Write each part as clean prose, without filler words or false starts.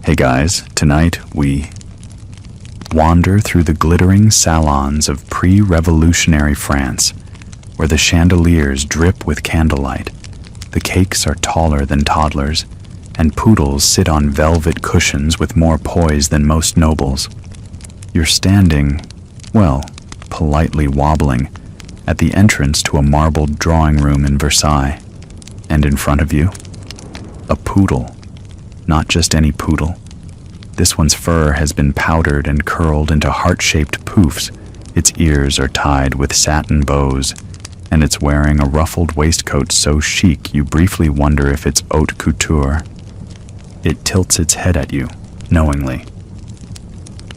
Hey guys, tonight we wander through the glittering salons of pre-revolutionary France, where the chandeliers drip with candlelight, the cakes are taller than toddlers, and poodles sit on velvet cushions with more poise than most nobles. You're standing, well, politely wobbling, at the entrance to a marbled drawing room in Versailles, and in front of you, a poodle. Not just any poodle. This one's fur has been powdered and curled into heart-shaped poofs, its ears are tied with satin bows, and it's wearing a ruffled waistcoat so chic you briefly wonder if it's haute couture. It tilts its head at you, knowingly.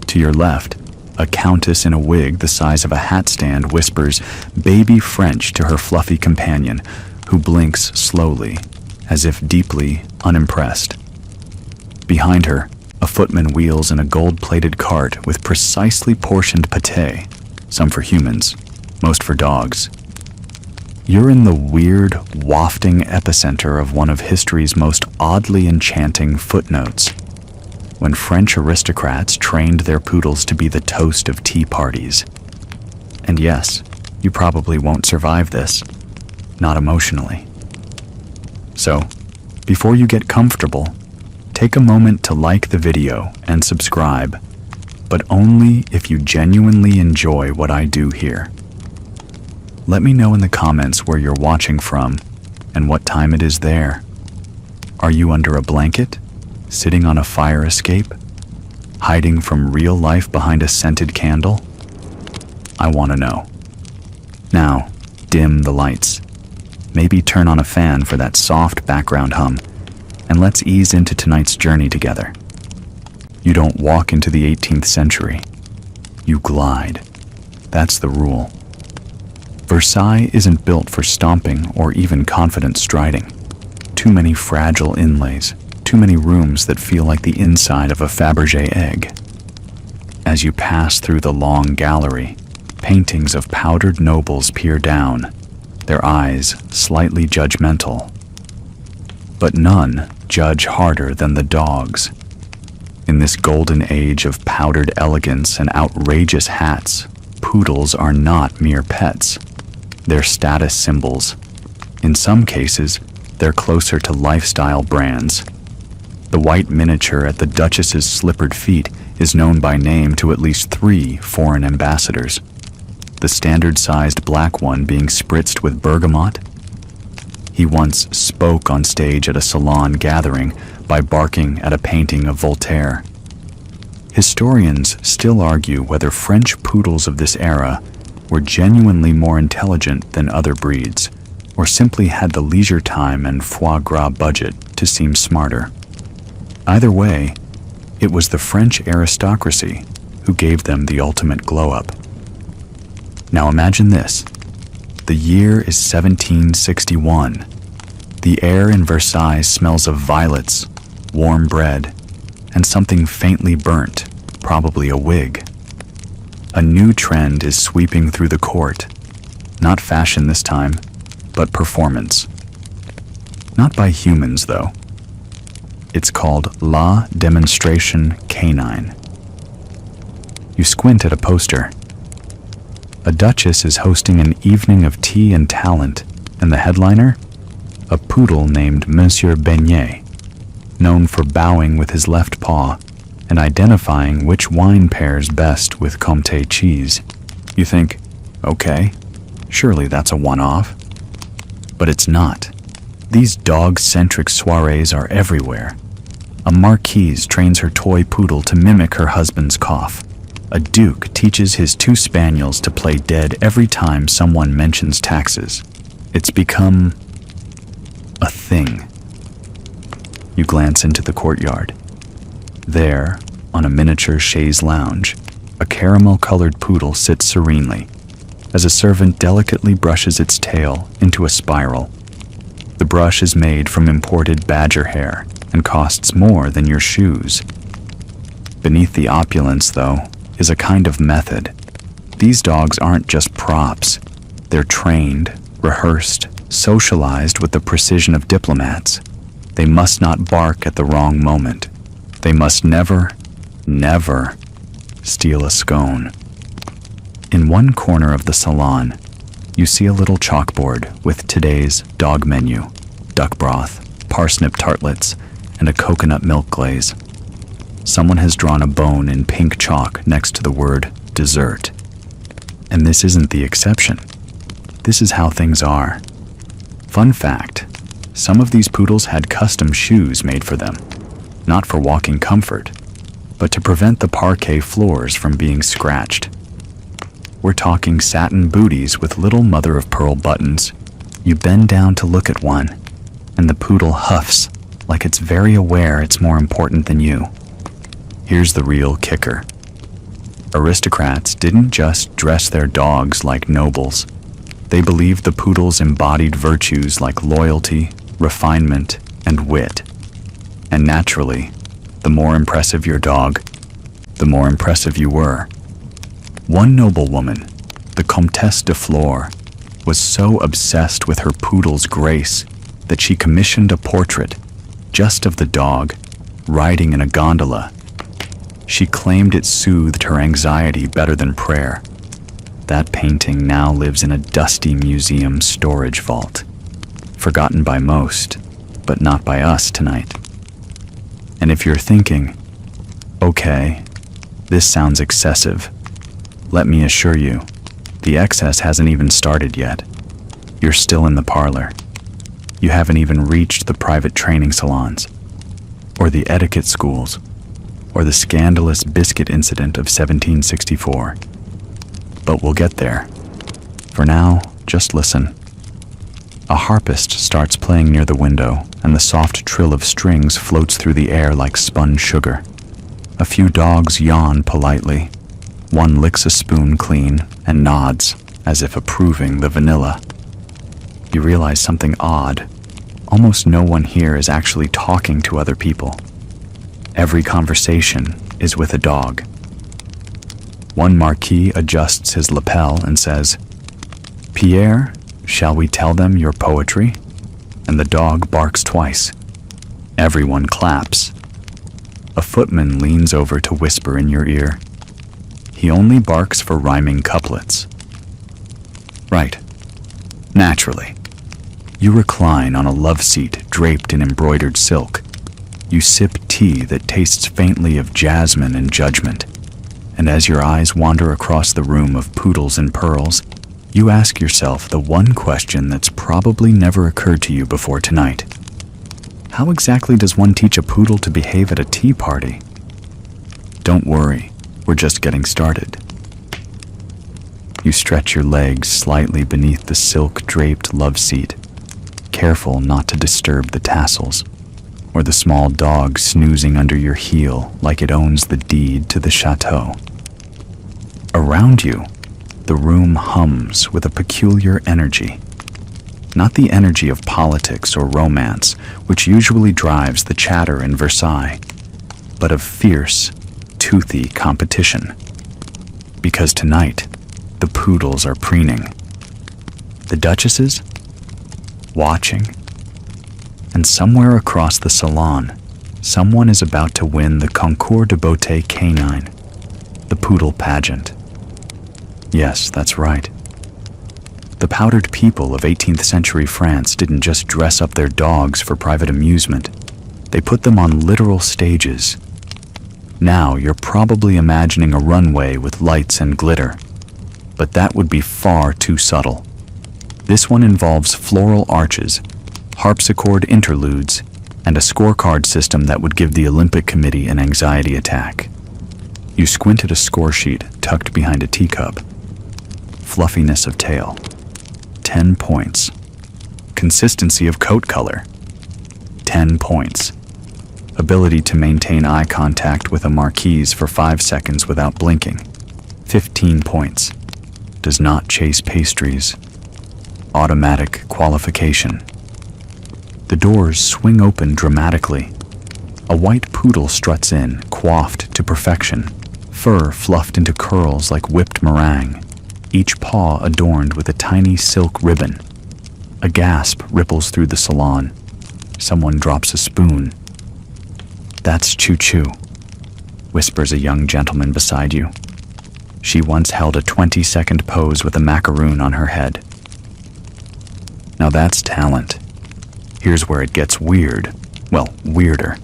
To your left, a countess in a wig the size of a hat stand whispers baby French to her fluffy companion, who blinks slowly, as if deeply unimpressed. Behind her, a footman wheels in a gold-plated cart with precisely portioned pâté, some for humans, most for dogs. You're in the weird, wafting epicenter of one of history's most oddly enchanting footnotes, when French aristocrats trained their poodles to be the toast of tea parties. And yes, you probably won't survive this, not emotionally. So, before you get comfortable, take a moment to like the video and subscribe, but only if you genuinely enjoy what I do here. Let me know in the comments where you're watching from and what time it is there. Are you under a blanket? Sitting on a fire escape? Hiding from real life behind a scented candle? I want to know. Now, dim the lights. Maybe turn on a fan for that soft background hum, and let's ease into tonight's journey together. You don't walk into the 18th century. You glide. That's the rule. Versailles isn't built for stomping or even confident striding. Too many fragile inlays, too many rooms that feel like the inside of a Fabergé egg. As you pass through the long gallery, paintings of powdered nobles peer down, their eyes slightly judgmental. But none judge harder than the dogs. In this golden age of powdered elegance and outrageous hats, poodles are not mere pets. They're status symbols. In some cases, they're closer to lifestyle brands. The white miniature at the Duchess's slippered feet is known by name to at least 3 foreign ambassadors. The standard-sized black one being spritzed with bergamot. He once spoke on stage at a salon gathering by barking at a painting of Voltaire. Historians still argue whether French poodles of this era were genuinely more intelligent than other breeds, or simply had the leisure time and foie gras budget to seem smarter. Either way, it was the French aristocracy who gave them the ultimate glow-up. Now imagine this. The year is 1761. The air in Versailles smells of violets, warm bread, and something faintly burnt, probably a wig. A new trend is sweeping through the court. Not fashion this time, but performance. Not by humans, though. It's called La Demonstration Canine. You squint at a poster. A duchess is hosting an evening of tea and talent, and the headliner? A poodle named Monsieur known for bowing with his left paw and identifying which wine pairs best with Comté cheese. You think, okay, surely that's a one-off. But it's not. These dog-centric soirees are everywhere. A marquise trains her toy poodle to mimic her husband's cough. A duke teaches his 2 spaniels to play dead every time someone mentions taxes. It's become a thing. You glance into the courtyard. There, on a miniature chaise lounge, a caramel-colored poodle sits serenely, as a servant delicately brushes its tail into a spiral. The brush is made from imported badger hair and costs more than your shoes. Beneath the opulence, though, is a kind of method. These dogs aren't just props. They're trained, rehearsed, socialized with the precision of diplomats. They must not bark at the wrong moment. They must never, never steal a scone. In one corner of the salon, you see a little chalkboard with today's dog menu, duck broth, parsnip tartlets, and a coconut milk glaze. Someone has drawn a bone in pink chalk next to the word dessert. And this isn't the exception. This is how things are. Fun fact, some of these poodles had custom shoes made for them, not for walking comfort, but to prevent the parquet floors from being scratched. We're talking satin booties with little mother-of-pearl buttons. You bend down to look at one, and the poodle huffs like it's very aware it's more important than you. Here's the real kicker. Aristocrats didn't just dress their dogs like nobles. They believed the poodles embodied virtues like loyalty, refinement, and wit. And naturally, the more impressive your dog, the more impressive you were. One noblewoman, the Comtesse de Flore, was so obsessed with her poodle's grace that she commissioned a portrait just of the dog riding in a gondola. She claimed it soothed her anxiety better than prayer. That painting now lives in a dusty museum storage vault, forgotten by most, but not by us tonight. And if you're thinking, okay, this sounds excessive, let me assure you, the excess hasn't even started yet. You're still in the parlor. You haven't even reached the private training salons, or the etiquette schools, or the scandalous biscuit incident of 1764. But we'll get there. For now, just listen. A harpist starts playing near the window, and the soft trill of strings floats through the air like spun sugar. A few dogs yawn politely. One licks a spoon clean and nods, as if approving the vanilla. You realize something odd. Almost no one here is actually talking to other people. Every conversation is with a dog. One marquis adjusts his lapel and says, "Pierre, shall we tell them your poetry?" And the dog barks twice. Everyone claps. A footman leans over to whisper in your ear. He only barks for rhyming couplets. Right. Naturally. You recline on a love seat draped in embroidered silk. You sip tea that tastes faintly of jasmine and judgment. And as your eyes wander across the room of poodles and pearls, you ask yourself the one question that's probably never occurred to you before tonight. How exactly does one teach a poodle to behave at a tea party? Don't worry, we're just getting started. You stretch your legs slightly beneath the silk-draped love seat, careful not to disturb the tassels, or the small dog snoozing under your heel like it owns the deed to the chateau. Around you, the room hums with a peculiar energy. Not the energy of politics or romance, which usually drives the chatter in Versailles, but of fierce, toothy competition. Because tonight, the poodles are preening. The duchesses? Watching. And somewhere across the salon, someone is about to win the Concours de Beauté Canine, the poodle pageant. Yes, that's right. The powdered people of 18th century France didn't just dress up their dogs for private amusement. They put them on literal stages. Now you're probably imagining a runway with lights and glitter, but that would be far too subtle. This one involves floral arches, harpsichord interludes, and a scorecard system that would give the Olympic Committee an anxiety attack. You squint at a score sheet tucked behind a teacup. Fluffiness of tail, 10 points. Consistency of coat color, 10 points. Ability to maintain eye contact with a marquise for 5 seconds without blinking, 15 points. Does not chase pastries, automatic qualification. The doors swing open dramatically. A white poodle struts in, coiffed to perfection, fur fluffed into curls like whipped meringue, each paw adorned with a tiny silk ribbon. A gasp ripples through the salon. Someone drops a spoon. That's Choo-Choo," whispers a young gentleman beside you. She once held a 20-second pose with a macaroon on her head. Now that's talent. Here's where it gets weird. Well, weirder.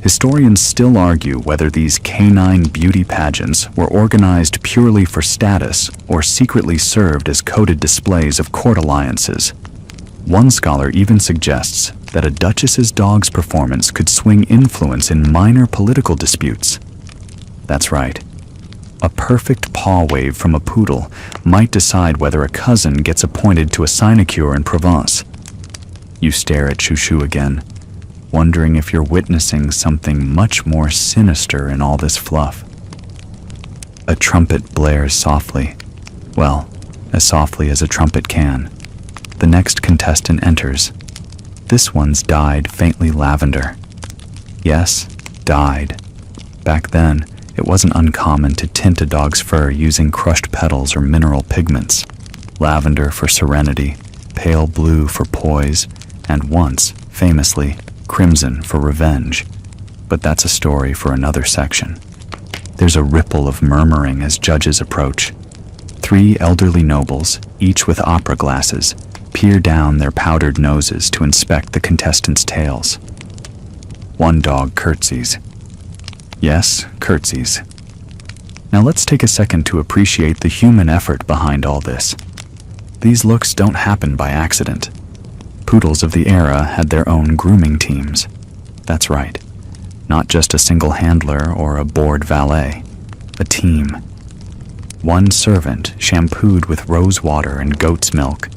Historians still argue whether these canine beauty pageants were organized purely for status or secretly served as coded displays of court alliances. One scholar even suggests that a duchess's dog's performance could swing influence in minor political disputes. That's right. A perfect paw wave from a poodle might decide whether a cousin gets appointed to a sinecure in Provence. You stare at Choo-Choo again, wondering if you're witnessing something much more sinister in all this fluff. A trumpet blares softly. Well, as softly as a trumpet can. The next contestant enters. This one's dyed faintly lavender. Yes, dyed. Back then, it wasn't uncommon to tint a dog's fur using crushed petals or mineral pigments. Lavender for serenity, pale blue for poise, and once, famously, crimson for revenge. But that's a story for another section. There's a ripple of murmuring as judges approach. 3 elderly nobles, each with opera glasses, peer down their powdered noses to inspect the contestants' tails. One dog curtsies. Yes, curtsies. Now let's take a second to appreciate the human effort behind all this. These looks don't happen by accident. Poodles of the era had their own grooming teams. That's right. Not just a single handler or a bored valet. A team. One servant shampooed with rose water and goat's milk.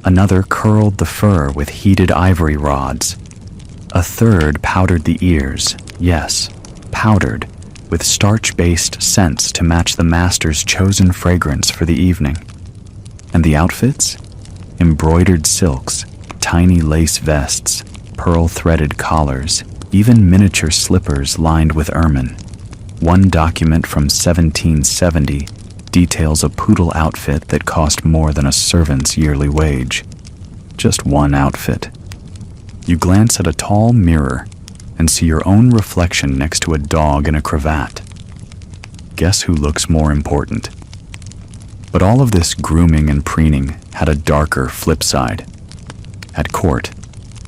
Another curled the fur with heated ivory rods. A third powdered the ears, yes, powdered, with starch-based scents to match the master's chosen fragrance for the evening. And the outfits? Embroidered silks, tiny lace vests, pearl-threaded collars, even miniature slippers lined with ermine. One document from 1770 details a poodle outfit that cost more than a servant's yearly wage. Just one outfit. You glance at a tall mirror and see your own reflection next to a dog in a cravat. Guess who looks more important? But all of this grooming and preening had a darker flip side. At court,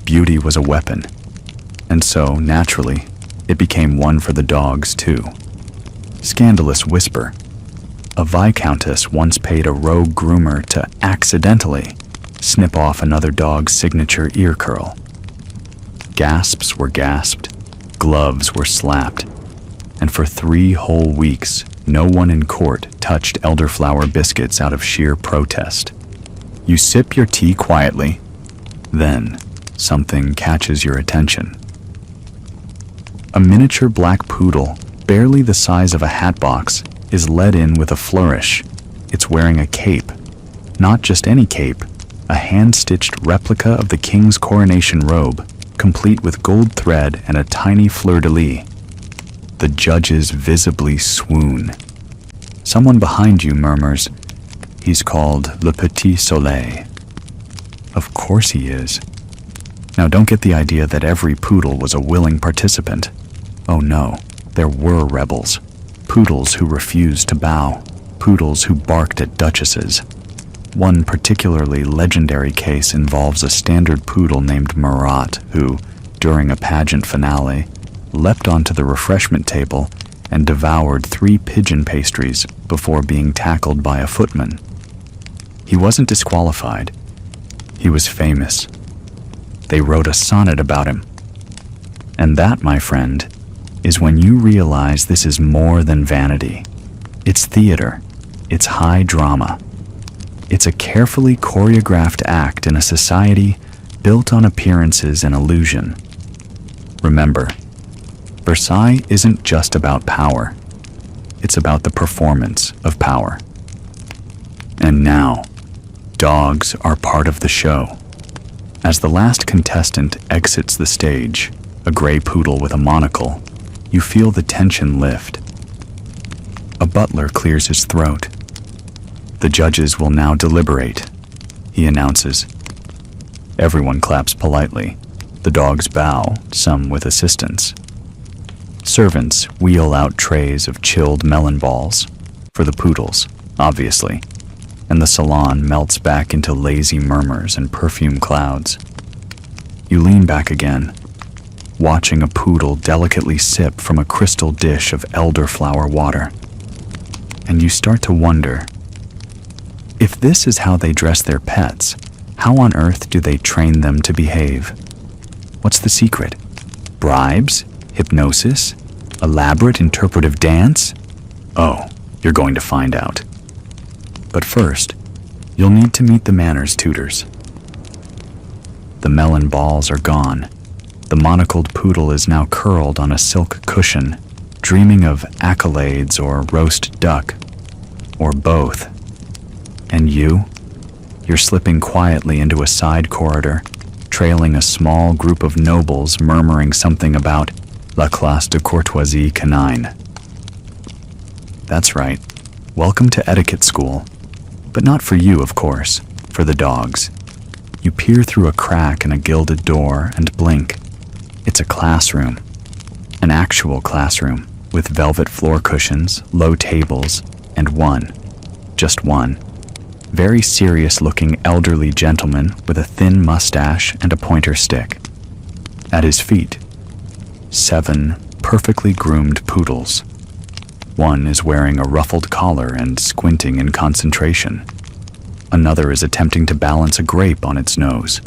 beauty was a weapon, and so, naturally, it became one for the dogs, too. Scandalous whisper. A viscountess once paid a rogue groomer to accidentally snip off another dog's signature ear curl. Gasps were gasped, gloves were slapped, and for 3 whole weeks, no one in court touched elderflower biscuits out of sheer protest. You sip your tea quietly, then something catches your attention. A miniature black poodle, barely the size of a hatbox, is led in with a flourish. It's wearing a cape. Not just any cape, a hand-stitched replica of the king's coronation robe, complete with gold thread and a tiny fleur-de-lis. The judges visibly swoon. Someone behind you murmurs, "He's called Le Petit Soleil." Of course he is. Now don't get the idea that every poodle was a willing participant. Oh no, there were rebels. Poodles who refused to bow. Poodles who barked at duchesses. One particularly legendary case involves a standard poodle named Marat who, during a pageant finale, leapt onto the refreshment table and devoured 3 pigeon pastries before being tackled by a footman. He wasn't disqualified. He was famous. They wrote a sonnet about him. And that, my friend, is when you realize this is more than vanity. It's theater. It's high drama. It's a carefully choreographed act in a society built on appearances and illusion. Remember, Versailles isn't just about power. It's about the performance of power. And now, dogs are part of the show. As the last contestant exits the stage, a gray poodle with a monocle, you feel the tension lift. A butler clears his throat. The judges will now deliberate, he announces. Everyone claps politely. The dogs bow, some with assistance. Servants wheel out trays of chilled melon balls, for the poodles, obviously, and the salon melts back into lazy murmurs and perfume clouds. You lean back again, watching a poodle delicately sip from a crystal dish of elderflower water. And you start to wonder, if this is how they dress their pets, how on earth do they train them to behave? What's the secret? Bribes? Hypnosis? Elaborate interpretive dance? Oh, you're going to find out. But first, you'll need to meet the manners tutors. The melon balls are gone. The monocled poodle is now curled on a silk cushion, dreaming of accolades or roast duck, or both. And you're slipping quietly into a side corridor, trailing a small group of nobles murmuring something about la classe de courtoisie canine. That's right. Welcome to etiquette school. But not for you, of course, for the dogs. You peer through a crack in a gilded door and blink. It's a classroom. An actual classroom, with velvet floor cushions, low tables, and just one, very serious-looking elderly gentleman with a thin mustache and a pointer stick. At his feet, 7 perfectly groomed poodles. One is wearing a ruffled collar and squinting in concentration. Another is attempting to balance a grape on its nose.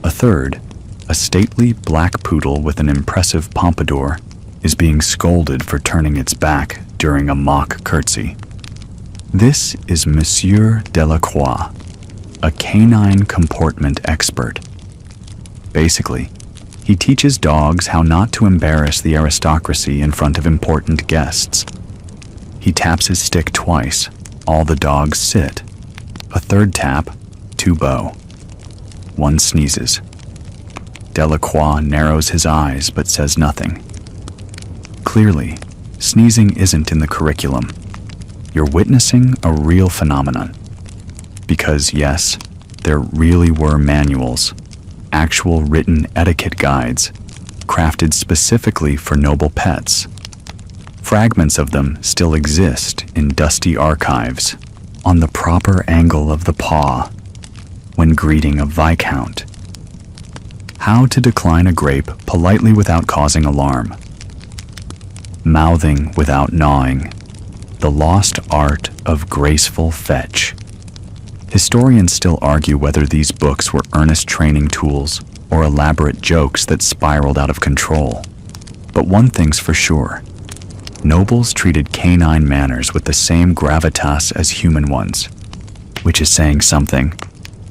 A third, a stately black poodle with an impressive pompadour, is being scolded for turning its back during a mock curtsy. This is Monsieur Delacroix, a canine comportment expert. Basically, he teaches dogs how not to embarrass the aristocracy in front of important guests. He taps his stick twice. All the dogs sit. A third tap, 2 bow. One sneezes. Delacroix narrows his eyes but says nothing. Clearly, sneezing isn't in the curriculum. You're witnessing a real phenomenon. Because yes, there really were manuals, actual written etiquette guides, crafted specifically for noble pets. Fragments of them still exist in dusty archives, on the proper angle of the paw, when greeting a viscount. How to decline a grape politely without causing alarm. Mouthing without gnawing. The lost art of graceful fetch. Historians still argue whether these books were earnest training tools or elaborate jokes that spiraled out of control. But one thing's for sure. Nobles treated canine manners with the same gravitas as human ones, which is saying something,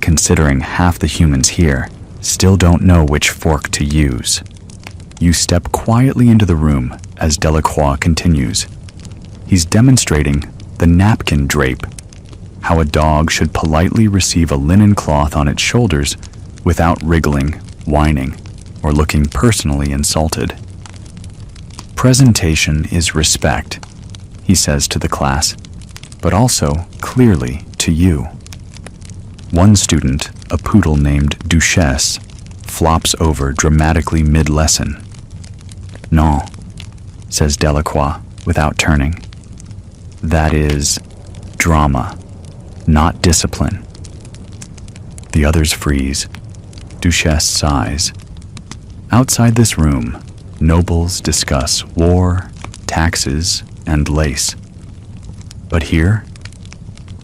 considering half the humans here still don't know which fork to use. You step quietly into the room as Delacroix continues. He's demonstrating the napkin drape, how a dog should politely receive a linen cloth on its shoulders without wriggling, whining, or looking personally insulted. Presentation is respect, he says to the class, but also clearly to you. One student, a poodle named Duchesse, flops over dramatically mid-lesson. "Non," says Delacroix without turning. "That is drama, not discipline." The others freeze. Duchesse sighs. Outside this room, nobles discuss war, taxes, and lace. But here,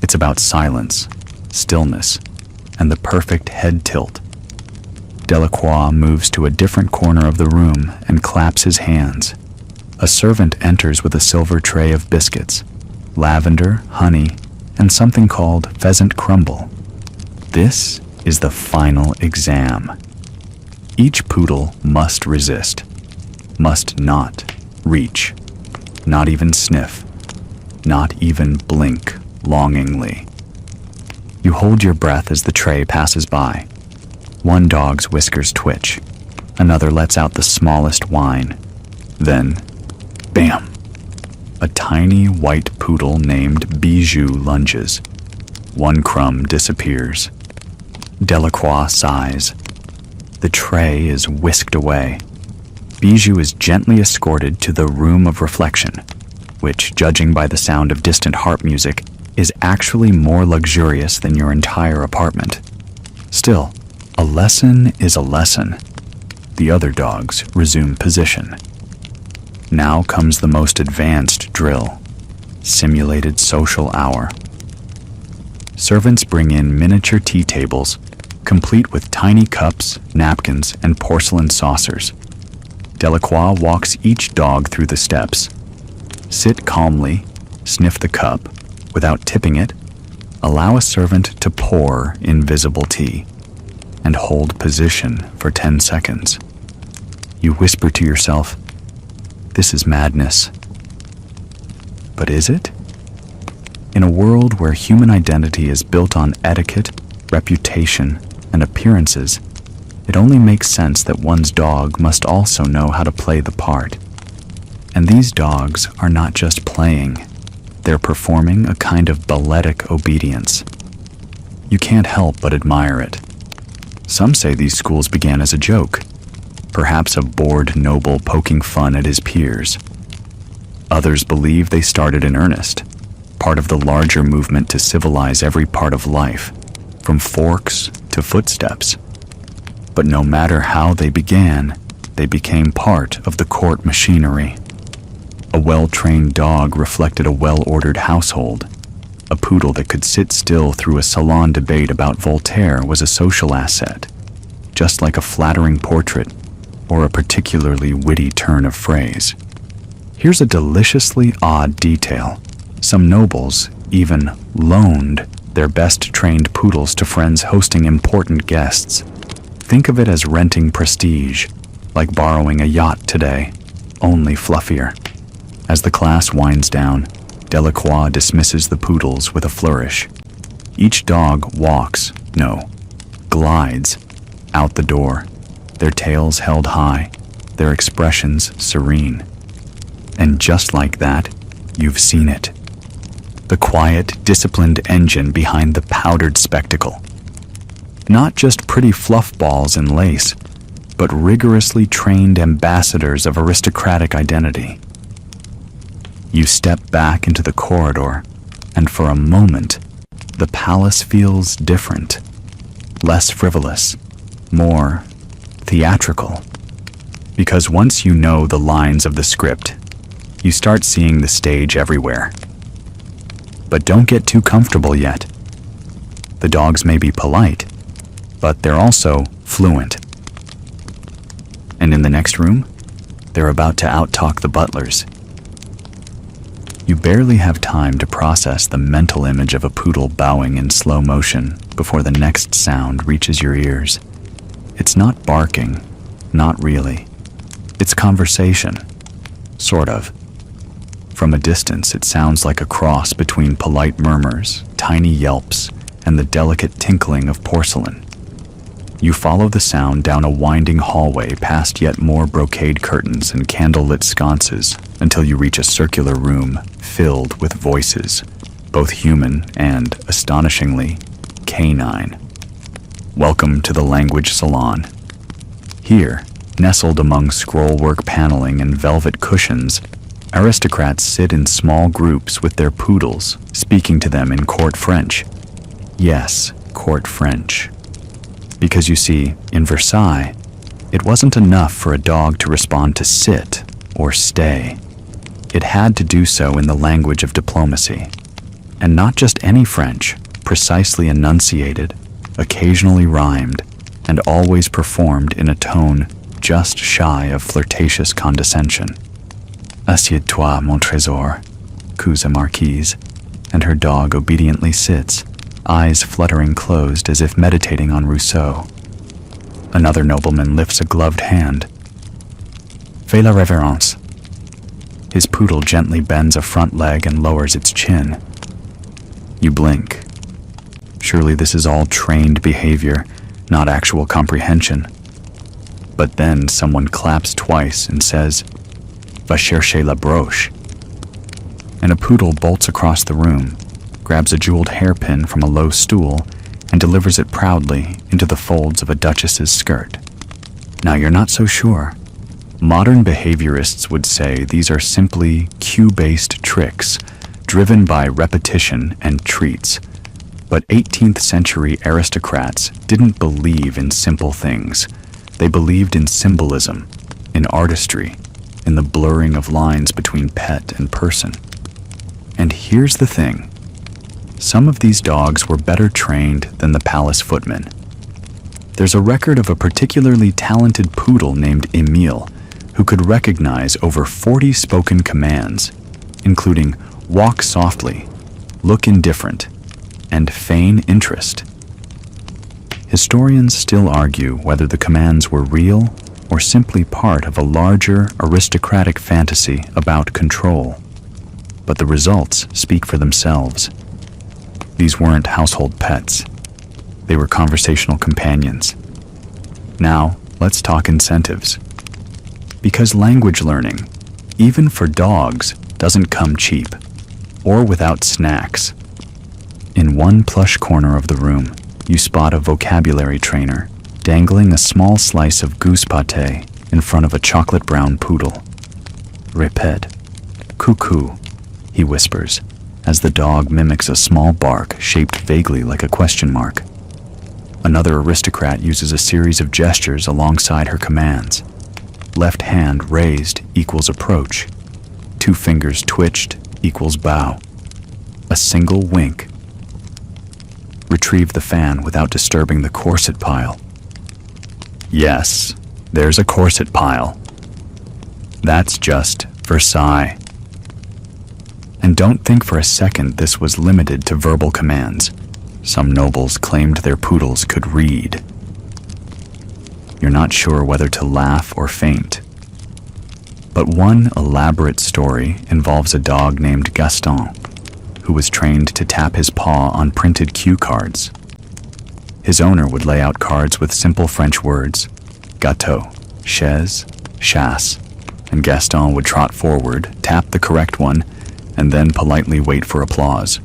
it's about silence, stillness, and the perfect head tilt. Delacroix moves to a different corner of the room and claps his hands. A servant enters with a silver tray of biscuits, lavender, honey, and something called pheasant crumble. This is the final exam. Each poodle must resist, must not reach, not even sniff, not even blink longingly. You hold your breath as the tray passes by. One dog's whiskers twitch. Another lets out the smallest whine. Then, bam! A tiny white poodle named Bijou lunges. One crumb disappears. Delacroix sighs. The tray is whisked away. Bijou is gently escorted to the room of reflection, which, judging by the sound of distant harp music, is actually more luxurious than your entire apartment. Still, a lesson is a lesson. The other dogs resume position. Now comes the most advanced drill, simulated social hour. Servants bring in miniature tea tables, complete with tiny cups, napkins, and porcelain saucers. Delacroix walks each dog through the steps. Sit calmly, sniff the cup, without tipping it, allow a servant to pour invisible tea, and hold position for 10 seconds. You whisper to yourself, "This is madness." But is it? In a world where human identity is built on etiquette, reputation, and appearances, it only makes sense that one's dog must also know how to play the part. And these dogs are not just playing, they're performing a kind of balletic obedience. You can't help but admire it. Some say these schools began as a joke, perhaps a bored noble poking fun at his peers. Others believe they started in earnest, part of the larger movement to civilize every part of life, from forks to footsteps. But no matter how they began, they became part of the court machinery. A well-trained dog reflected a well-ordered household. A poodle that could sit still through a salon debate about Voltaire was a social asset, just like a flattering portrait or a particularly witty turn of phrase. Here's a deliciously odd detail. Some nobles even loaned their best-trained poodles to friends hosting important guests. Think of it as renting prestige, like borrowing a yacht today, only fluffier. As the class winds down, Delacroix dismisses the poodles with a flourish. Each dog glides, out the door, their tails held high, their expressions serene. And just like that, you've seen it. The quiet, disciplined engine behind the powdered spectacle. Not just pretty fluff balls and lace, but rigorously trained ambassadors of aristocratic identity. You step back into the corridor, and for a moment, the palace feels different, less frivolous, more theatrical. Because once you know the lines of the script, you start seeing the stage everywhere. But don't get too comfortable yet. The dogs may be polite, but they're also fluent. And in the next room, they're about to out-talk the butlers. You barely have time to process the mental image of a poodle bowing in slow motion before the next sound reaches your ears. It's not barking, not really. It's conversation, sort of. From a distance, it sounds like a cross between polite murmurs, tiny yelps, and the delicate tinkling of porcelain. You follow the sound down a winding hallway past yet more brocade curtains and candlelit sconces until you reach a circular room filled with voices, both human and, astonishingly, canine. Welcome to the language salon. Here, nestled among scrollwork paneling and velvet cushions, aristocrats sit in small groups with their poodles, speaking to them in court French. Yes, court French. Because you see, in Versailles, it wasn't enough for a dog to respond to sit or stay. It had to do so in the language of diplomacy. And not just any French, precisely enunciated, occasionally rhymed, and always performed in a tone just shy of flirtatious condescension. Assieds-toi, mon trésor, coos a marquise, and her dog obediently sits, eyes fluttering closed as if meditating on Rousseau. Another nobleman lifts a gloved hand. Fais la révérence. His poodle gently bends a front leg and lowers its chin. You blink. Surely this is all trained behavior, not actual comprehension. But then someone claps twice and says, Va chercher la broche. And a poodle bolts across the room, grabs a jeweled hairpin from a low stool, and delivers it proudly into the folds of a duchess's skirt. Now you're not so sure. Modern behaviorists would say these are simply cue-based tricks, driven by repetition and treats. But 18th century aristocrats didn't believe in simple things. They believed in symbolism, in artistry, in the blurring of lines between pet and person. And here's the thing. Some of these dogs were better trained than the palace footmen. There's a record of a particularly talented poodle named Emile, who could recognize over 40 spoken commands, including walk softly, look indifferent, and feign interest. Historians still argue whether the commands were real or simply part of a larger aristocratic fantasy about control. But the results speak for themselves. These weren't household pets. They were conversational companions. Now, let's talk incentives. Because language learning, even for dogs, doesn't come cheap, or without snacks. In one plush corner of the room, you spot a vocabulary trainer dangling a small slice of goose pâté in front of a chocolate-brown poodle. Répète, coucou, he whispers, as the dog mimics a small bark shaped vaguely like a question mark. Another aristocrat uses a series of gestures alongside her commands. Left hand raised equals approach. 2 fingers twitched equals bow. A single wink. Retrieve the fan without disturbing the corset pile. Yes, there's a corset pile. That's just Versailles. And don't think for a second this was limited to verbal commands. Some nobles claimed their poodles could read. You're not sure whether to laugh or faint. But one elaborate story involves a dog named Gaston, who was trained to tap his paw on printed cue cards. His owner would lay out cards with simple French words, gâteau, chaise, chasse, and Gaston would trot forward, tap the correct one, and then politely wait for applause.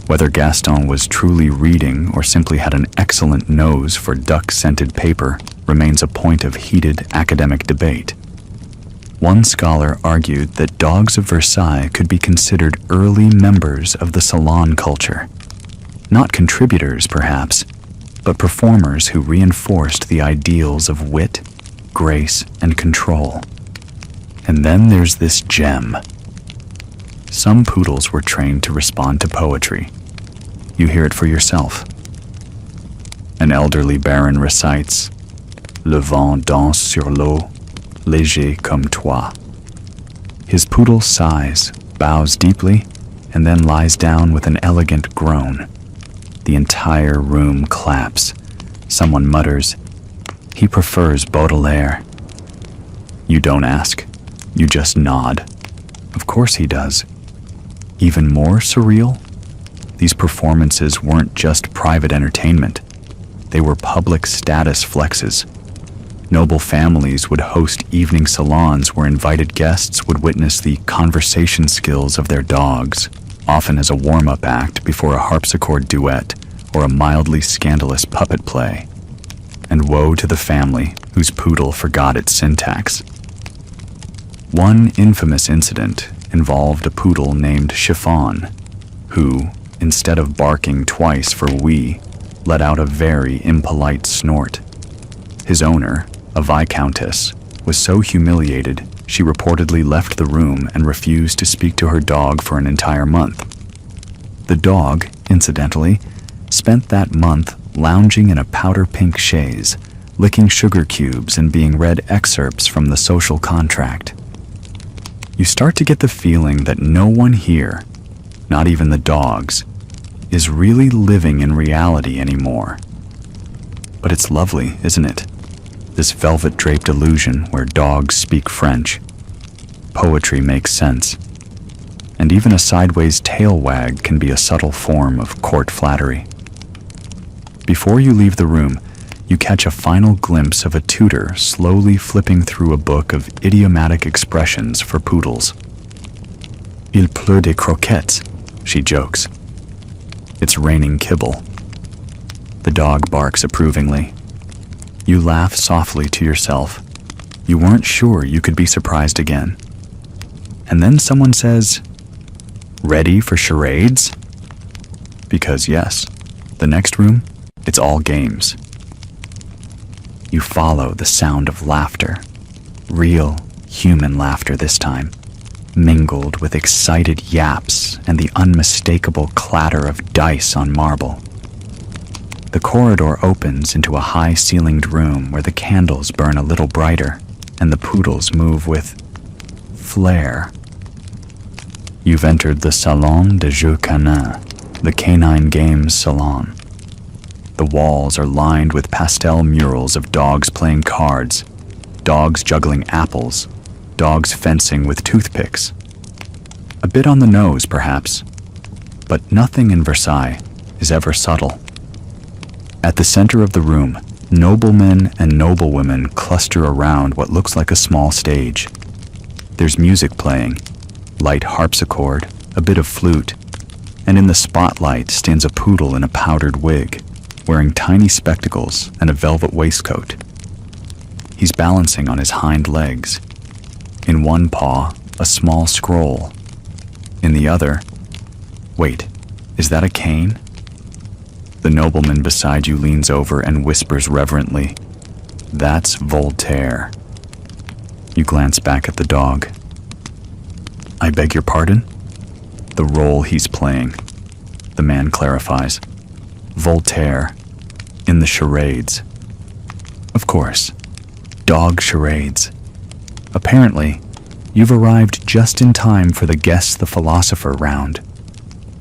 Whether Gaston was truly reading or simply had an excellent nose for duck-scented paper remains a point of heated academic debate. One scholar argued that dogs of Versailles could be considered early members of the salon culture. Not contributors, perhaps, but performers who reinforced the ideals of wit, grace, and control. And then there's this gem. Some poodles were trained to respond to poetry. You hear it for yourself. An elderly baron recites, Le vent danse sur l'eau, léger comme toi. His poodle sighs, bows deeply, and then lies down with an elegant groan. The entire room claps. Someone mutters, he prefers Baudelaire. You don't ask. You just nod. Of course he does. Even more surreal? These performances weren't just private entertainment. They were public status flexes. Noble families would host evening salons where invited guests would witness the conversation skills of their dogs, often as a warm-up act before a harpsichord duet or a mildly scandalous puppet play. And woe to the family whose poodle forgot its syntax. One infamous incident involved a poodle named Chiffon, who, instead of barking twice for wee, let out a very impolite snort. His owner, a viscountess, was so humiliated she reportedly left the room and refused to speak to her dog for an entire month. The dog, incidentally, spent that month lounging in a powder-pink chaise, licking sugar cubes and being read excerpts from the social contract. You start to get the feeling that no one here, not even the dogs, is really living in reality anymore. But it's lovely, isn't it? This velvet-draped illusion where dogs speak French. Poetry makes sense. And even a sideways tail wag can be a subtle form of court flattery. Before you leave the room, you catch a final glimpse of a tutor slowly flipping through a book of idiomatic expressions for poodles. Il pleut des croquettes, she jokes. It's raining kibble. The dog barks approvingly. You laugh softly to yourself. You weren't sure you could be surprised again. And then someone says, "Ready for charades?" Because yes, the next room, it's all games. You follow the sound of laughter, real human laughter this time, mingled with excited yaps and the unmistakable clatter of dice on marble. The corridor opens into a high-ceilinged room where the candles burn a little brighter and the poodles move with flair. You've entered the Salon de Jeux Canin, the canine games salon. The walls are lined with pastel murals of dogs playing cards, dogs juggling apples, dogs fencing with toothpicks. A bit on the nose, perhaps, but nothing in Versailles is ever subtle. At the center of the room, noblemen and noblewomen cluster around what looks like a small stage. There's music playing, light harpsichord, a bit of flute, and in the spotlight stands a poodle in a powdered wig, wearing tiny spectacles and a velvet waistcoat. He's balancing on his hind legs. In one paw, a small scroll. In the other, wait, is that a cane? The nobleman beside you leans over and whispers reverently, "That's Voltaire." You glance back at the dog. "I beg your pardon?" "The role he's playing," the man clarifies. "Voltaire, in the charades." Of course, dog charades. Apparently, you've arrived just in time for the Guess the Philosopher round.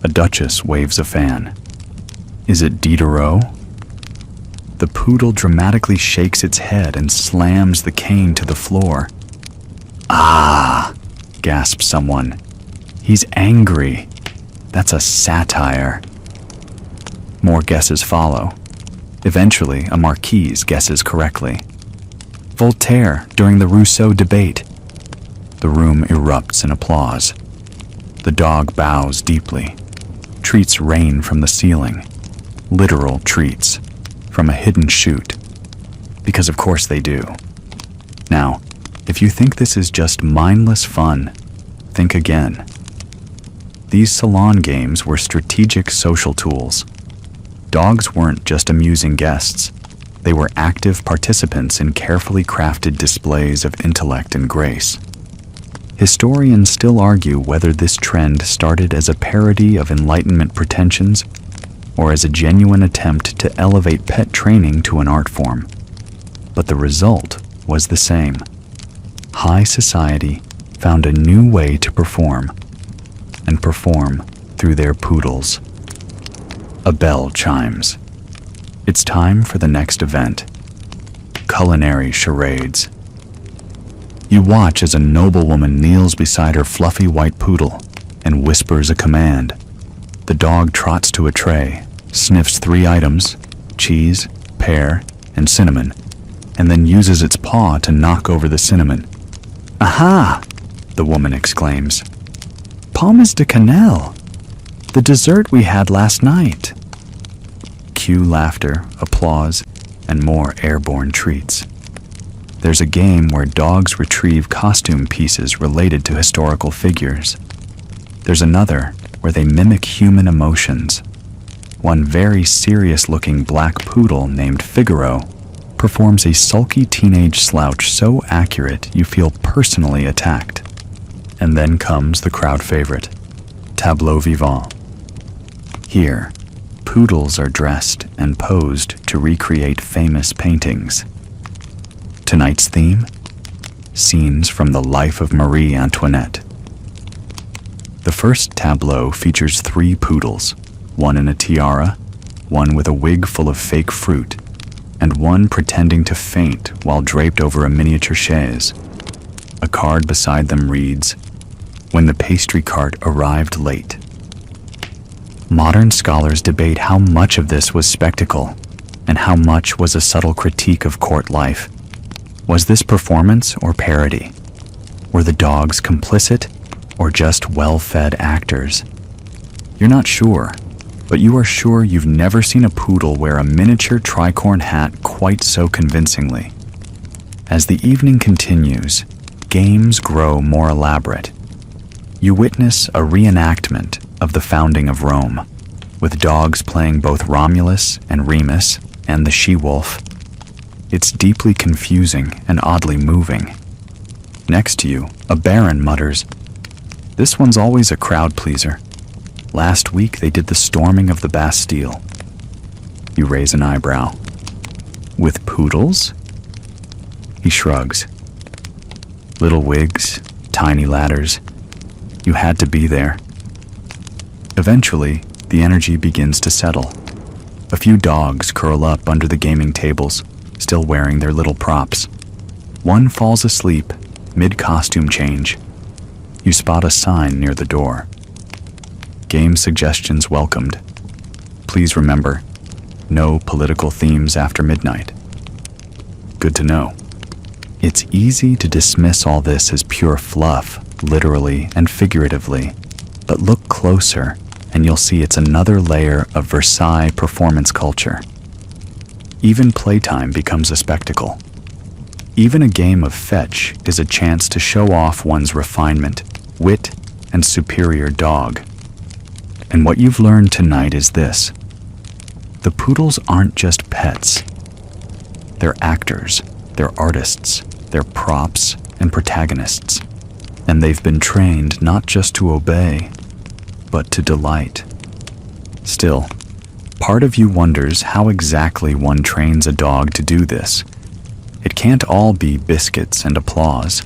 A duchess waves a fan. "Is it Diderot?" The poodle dramatically shakes its head and slams the cane to the floor. "Ah!" gasps someone. "He's angry. That's a satire." More guesses follow. Eventually, a marquise guesses correctly. "Voltaire during the Rousseau debate." The room erupts in applause. The dog bows deeply. Treats rain from the ceiling. Literal treats from a hidden chute. Because of course they do. Now, if you think this is just mindless fun, think again. These salon games were strategic social tools. Dogs weren't just amusing guests. They were active participants in carefully crafted displays of intellect and grace. Historians still argue whether this trend started as a parody of Enlightenment pretensions or as a genuine attempt to elevate pet training to an art form. But the result was the same. High society found a new way to perform, and perform through their poodles. A bell chimes. It's time for the next event. Culinary charades. You watch as a noblewoman kneels beside her fluffy white poodle and whispers a command. The dog trots to a tray, sniffs 3 items, cheese, pear, and cinnamon, and then uses its paw to knock over the cinnamon. "Aha!" the woman exclaims. "Pommes de cannelle, the dessert we had last night." Cue laughter, applause, and more airborne treats. There's a game where dogs retrieve costume pieces related to historical figures. There's another where they mimic human emotions. One very serious-looking black poodle named Figaro performs a sulky teenage slouch so accurate you feel personally attacked. And then comes the crowd favorite, tableau vivant. Here, poodles are dressed and posed to recreate famous paintings. Tonight's theme? Scenes from the life of Marie Antoinette. The first tableau features 3 poodles, one in a tiara, one with a wig full of fake fruit, and one pretending to faint while draped over a miniature chaise. A card beside them reads, "When the pastry cart arrived late." Modern scholars debate how much of this was spectacle and how much was a subtle critique of court life. Was this performance or parody? Were the dogs complicit or just well-fed actors? You're not sure, but you are sure you've never seen a poodle wear a miniature tricorn hat quite so convincingly. As the evening continues, games grow more elaborate. You witness a reenactment of the founding of Rome, with dogs playing both Romulus and Remus and the she-wolf. It's deeply confusing and oddly moving. Next to you, a baron mutters, "This one's always a crowd pleaser. Last week they did the storming of the Bastille." You raise an eyebrow. "With poodles?" He shrugs. Little wigs, tiny ladders. You had to be there. Eventually, the energy begins to settle. A few dogs curl up under the gaming tables, still wearing their little props. One falls asleep mid-costume change. You spot a sign near the door. Game suggestions welcomed. Please remember, no political themes after midnight. Good to know. It's easy to dismiss all this as pure fluff, literally and figuratively, but look closer and you'll see it's another layer of Versailles performance culture. Even playtime becomes a spectacle. Even a game of fetch is a chance to show off one's refinement, wit, and superior dog. And what you've learned tonight is this: the poodles aren't just pets. They're actors, they're artists, they're props and protagonists. And they've been trained not just to obey, but to delight. Still, part of you wonders how exactly one trains a dog to do this. It can't all be biscuits and applause.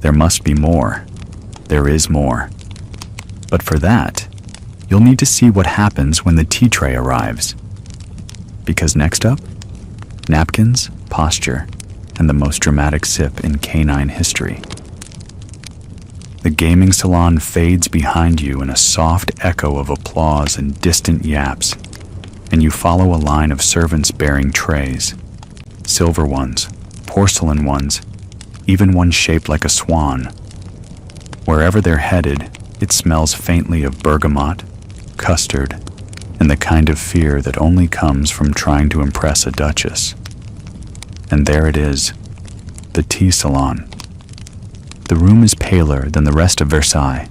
There must be more. There is more. But for that, you'll need to see what happens when the tea tray arrives. Because next up, napkins, posture, and the most dramatic sip in canine history. The gaming salon fades behind you in a soft echo of applause and distant yaps, and you follow a line of servants bearing trays. Silver ones, porcelain ones, even one shaped like a swan. Wherever they're headed, it smells faintly of bergamot, custard, and the kind of fear that only comes from trying to impress a duchess. And there it is, the tea salon. The room is paler than the rest of Versailles,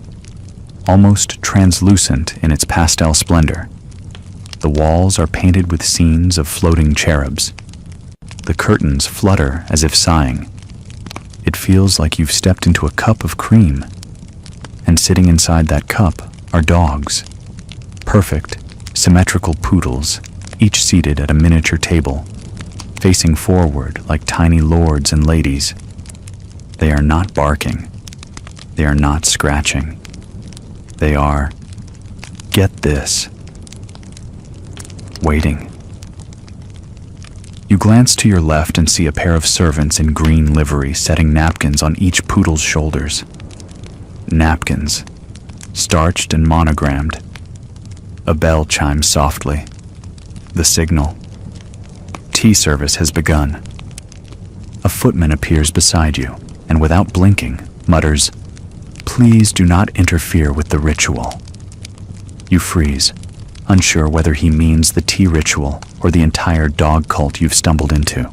almost translucent in its pastel splendor. The walls are painted with scenes of floating cherubs. The curtains flutter as if sighing. It feels like you've stepped into a cup of cream, and sitting inside that cup are dogs. Perfect, symmetrical poodles, each seated at a miniature table, facing forward like tiny lords and ladies. They are not barking. They are not scratching. They are, get this, waiting. You glance to your left and see a pair of servants in green livery setting napkins on each poodle's shoulders. Napkins, starched and monogrammed. A bell chimes softly. The signal. Tea service has begun. A footman appears beside you, and without blinking, mutters, "Please do not interfere with the ritual." You freeze, unsure whether he means the tea ritual or the entire dog cult you've stumbled into.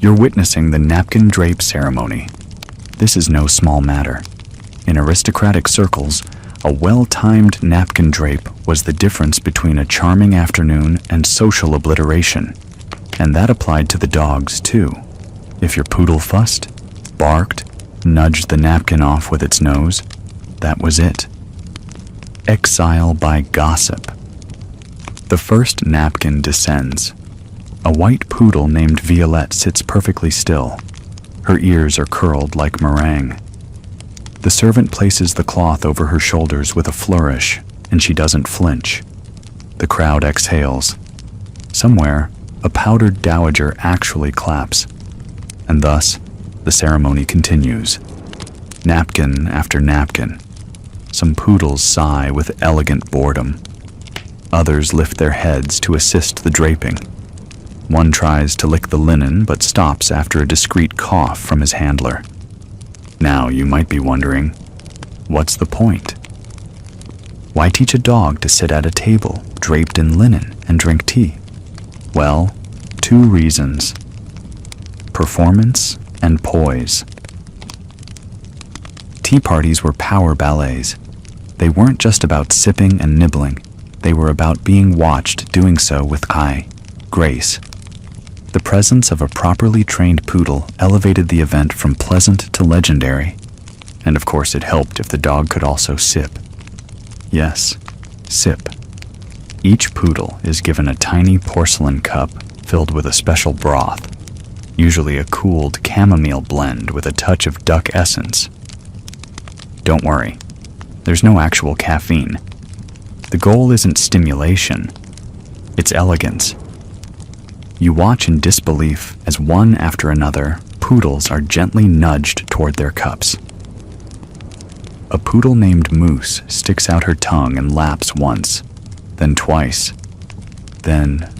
You're witnessing the napkin drape ceremony. This is no small matter. In aristocratic circles, a well-timed napkin drape was the difference between a charming afternoon and social obliteration, and that applied to the dogs too. If your poodle fussed, barked, nudged the napkin off with its nose, that was it. Exile by gossip. The first napkin descends. A white poodle named Violette sits perfectly still. Her ears are curled like meringue. The servant places the cloth over her shoulders with a flourish, and she doesn't flinch. The crowd exhales. Somewhere, a powdered dowager actually claps. And thus, the ceremony continues. Napkin after napkin. Some poodles sigh with elegant boredom. Others lift their heads to assist the draping. One tries to lick the linen but stops after a discreet cough from his handler. Now you might be wondering, what's the point? Why teach a dog to sit at a table draped in linen and drink tea? Well, 2 reasons: performance and poise. Tea parties were power ballets. They weren't just about sipping and nibbling. They were about being watched doing so with grace. The presence of a properly trained poodle elevated the event from pleasant to legendary. And of course it helped if the dog could also sip. Yes, sip. Each poodle is given a tiny porcelain cup filled with a special broth, usually a cooled chamomile blend with a touch of duck essence. Don't worry, there's no actual caffeine. The goal isn't stimulation, it's elegance. You watch in disbelief as one after another, poodles are gently nudged toward their cups. A poodle named Moose sticks out her tongue and laps once, then twice, then,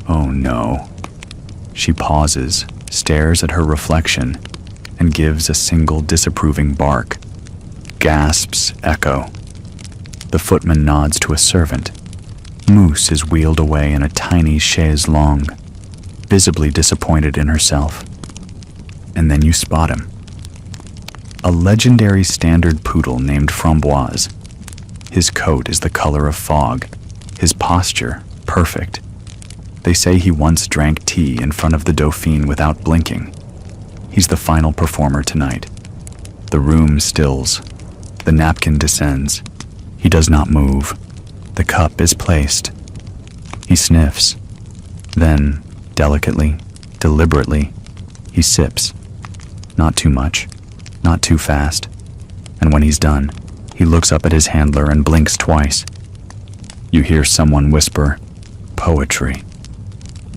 oh no. She pauses, stares at her reflection, and gives a single disapproving bark. Gasps echo. The footman nods to a servant. Moose is wheeled away in a tiny chaise longue, visibly disappointed in herself. And then you spot him. A legendary standard poodle named Framboise. His coat is the color of fog, his posture perfect. They say he once drank tea in front of the Dauphine without blinking. He's the final performer tonight. The room stills. The napkin descends. He does not move. The cup is placed. He sniffs. Then, delicately, deliberately, he sips. Not too much, not too fast. And when he's done, he looks up at his handler and blinks twice. You hear someone whisper, "Poetry."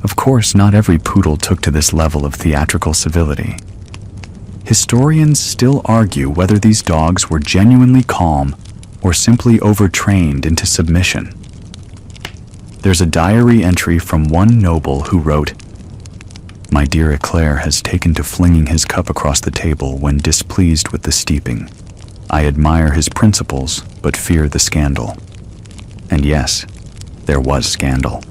Of course, not every poodle took to this level of theatrical civility. Historians still argue whether these dogs were genuinely calm or simply overtrained into submission. There's a diary entry from one noble who wrote, "My dear Eclair has taken to flinging his cup across the table when displeased with the steeping. I admire his principles, but fear the scandal." And yes, there was scandal.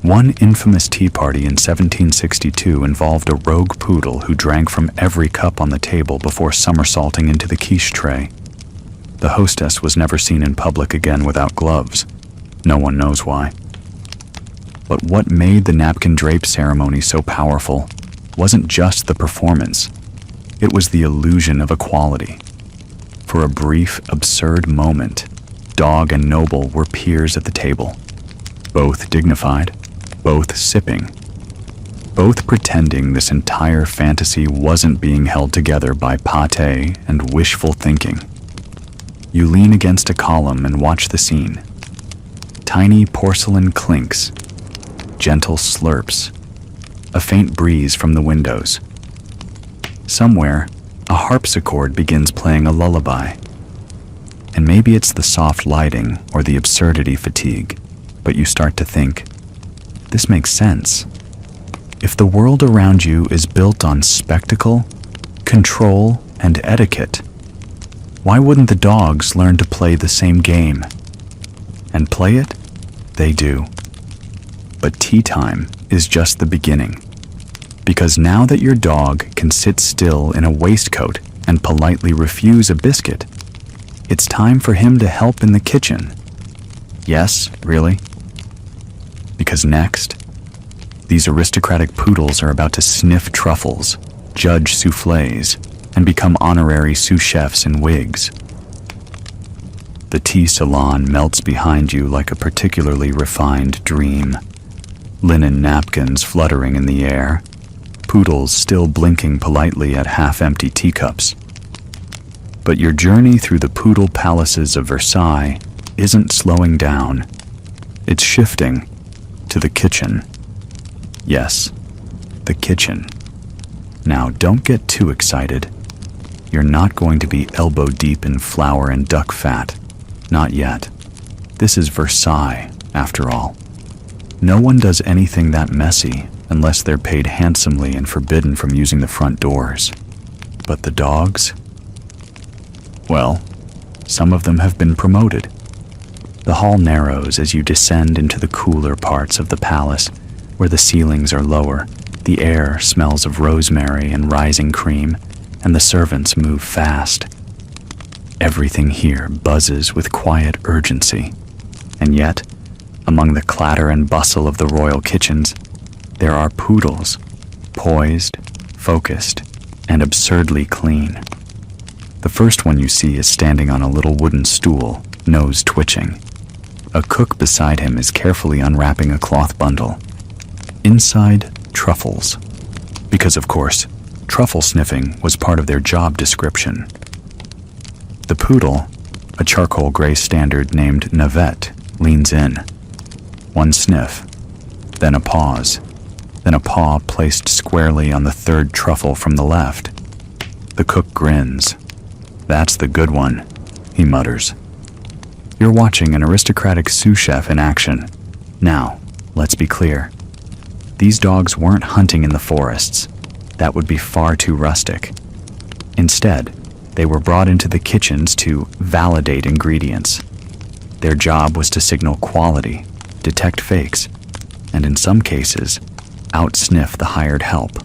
One infamous tea party in 1762 involved a rogue poodle who drank from every cup on the table before somersaulting into the quiche tray. The hostess was never seen in public again without gloves. No one knows why. But what made the napkin drape ceremony so powerful wasn't just the performance. It was the illusion of equality. For a brief, absurd moment, dog and noble were peers at the table, both dignified, both sipping, both pretending this entire fantasy wasn't being held together by pâté and wishful thinking. You lean against a column and watch the scene. Tiny porcelain clinks, gentle slurps, a faint breeze from the windows. Somewhere, a harpsichord begins playing a lullaby. And maybe it's the soft lighting or the absurdity fatigue, but you start to think, this makes sense. If the world around you is built on spectacle, control, and etiquette, why wouldn't the dogs learn to play the same game? And play it? They do. But tea time is just the beginning. Because now that your dog can sit still in a waistcoat and politely refuse a biscuit, it's time for him to help in the kitchen. Yes, really? Because next, these aristocratic poodles are about to sniff truffles, judge soufflés, and become honorary sous chefs in wigs. The tea salon melts behind you like a particularly refined dream. Linen napkins fluttering in the air, poodles still blinking politely at half-empty teacups. But your journey through the poodle palaces of Versailles isn't slowing down. It's shifting to the kitchen. Yes, the kitchen. Now, don't get too excited. You're not going to be elbow deep in flour and duck fat. Not yet. This is Versailles, after all. No one does anything that messy unless they're paid handsomely and forbidden from using the front doors. But the dogs? Well, some of them have been promoted. The hall narrows as you descend into the cooler parts of the palace, where the ceilings are lower, the air smells of rosemary and rising cream, and the servants move fast. Everything here buzzes with quiet urgency, and yet, among the clatter and bustle of the royal kitchens, there are poodles, poised, focused, and absurdly clean. The first one you see is standing on a little wooden stool, nose twitching. A cook beside him is carefully unwrapping a cloth bundle. Inside, truffles. Because, of course, truffle sniffing was part of their job description. The poodle, a charcoal gray standard named Navette, leans in. One sniff, then a pause, then a paw placed squarely on the third truffle from the left. The cook grins. "That's the good one," he mutters. You're watching an aristocratic sous chef in action. Now, let's be clear. These dogs weren't hunting in the forests. That would be far too rustic. Instead, they were brought into the kitchens to validate ingredients. Their job was to signal quality, detect fakes, and in some cases, outsniff the hired help.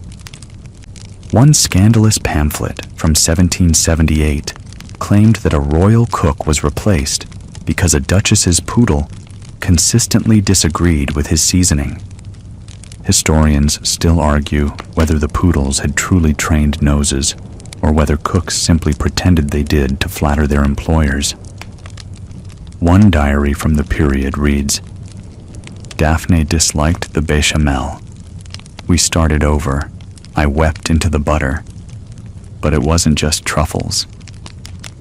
One scandalous pamphlet from 1778 claimed that a royal cook was replaced because a duchess's poodle consistently disagreed with his seasoning. Historians still argue whether the poodles had truly trained noses or whether cooks simply pretended they did to flatter their employers. One diary from the period reads, "Daphne disliked the bechamel. We started over. I wept into the butter. But it wasn't just truffles.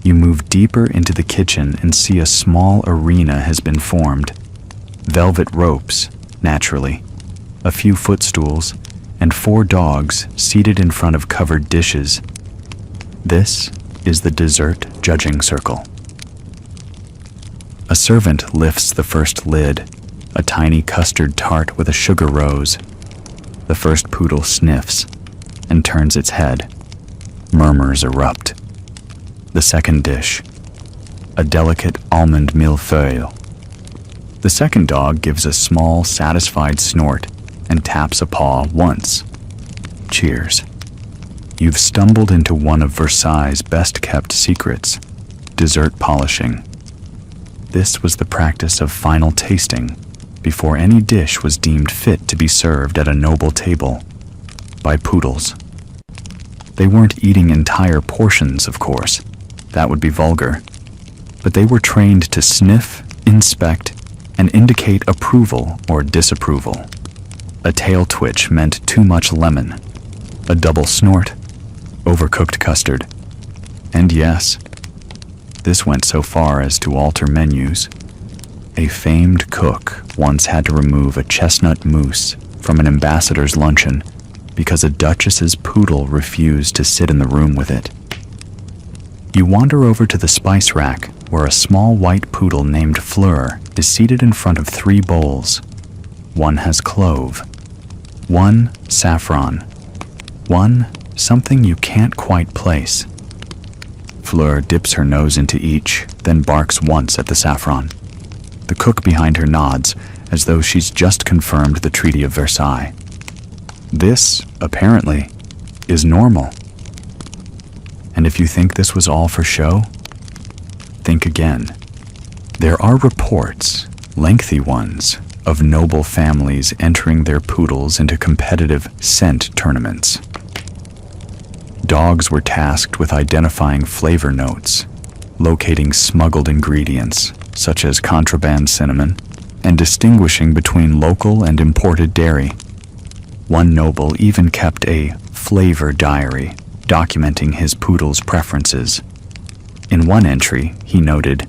You move deeper into the kitchen and see a small arena has been formed. Velvet ropes, naturally, a few footstools, and 4 dogs seated in front of covered dishes. This is the dessert judging circle. A servant lifts the first lid, a tiny custard tart with a sugar rose. The first poodle sniffs and turns its head. Murmurs erupt. The second dish, a delicate almond millefeuille. The second dog gives a small, satisfied snort and taps a paw once. Cheers. You've stumbled into one of Versailles' best-kept secrets, dessert polishing. This was the practice of final tasting before any dish was deemed fit to be served at a noble table by poodles. They weren't eating entire portions, of course. That would be vulgar. But they were trained to sniff, inspect, and indicate approval or disapproval. A tail twitch meant too much lemon. A double snort, overcooked custard. And yes, this went so far as to alter menus. A famed cook once had to remove a chestnut mousse from an ambassador's luncheon because a duchess's poodle refused to sit in the room with it. You wander over to the spice rack, where a small white poodle named Fleur is seated in front of 3 bowls. One has clove, one saffron, one something you can't quite place. Fleur dips her nose into each, then barks once at the saffron. The cook behind her nods, as though she's just confirmed the Treaty of Versailles. This, apparently, is normal. And if you think this was all for show, think again. There are reports, lengthy ones, of noble families entering their poodles into competitive scent tournaments. Dogs were tasked with identifying flavor notes, locating smuggled ingredients, such as contraband cinnamon, and distinguishing between local and imported dairy. One noble even kept a flavor diary, documenting his poodle's preferences. In one entry, he noted,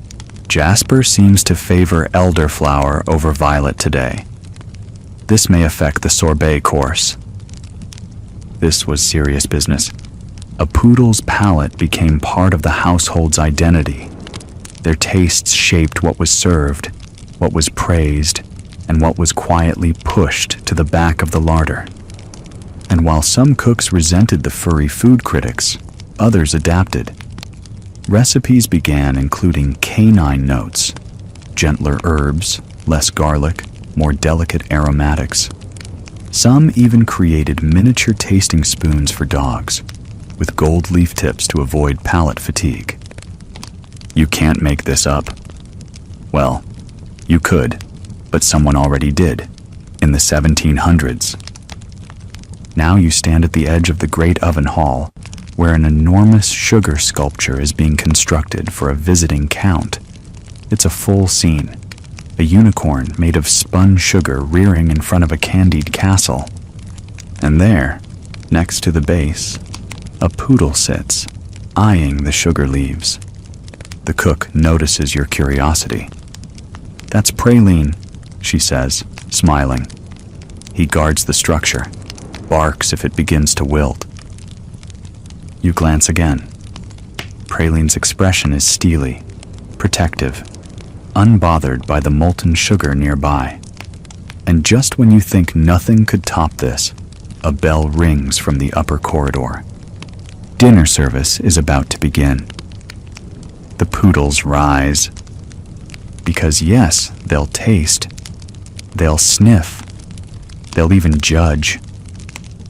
"Jasper seems to favor elderflower over violet today. This may affect the sorbet course." This was serious business. A poodle's palate became part of the household's identity. Their tastes shaped what was served, what was praised, and what was quietly pushed to the back of the larder. And while some cooks resented the furry food critics, others adapted. Recipes began including canine notes, gentler herbs, less garlic, more delicate aromatics. Some even created miniature tasting spoons for dogs, with gold leaf tips to avoid palate fatigue. You can't make this up. Well, you could, but someone already did, in the 1700s. Now you stand at the edge of the great oven hall, where an enormous sugar sculpture is being constructed for a visiting count. It's a full scene, a unicorn made of spun sugar rearing in front of a candied castle. And there, next to the base, a poodle sits, eyeing the sugar leaves. The cook notices your curiosity. "That's praline," she says, smiling. He guards the structure, barks if it begins to wilt. You glance again. Praline's expression is steely, protective, unbothered by the molten sugar nearby. And just when you think nothing could top this, a bell rings from the upper corridor. Dinner service is about to begin. The poodles rise. Because yes, they'll taste, they'll sniff, they'll even judge.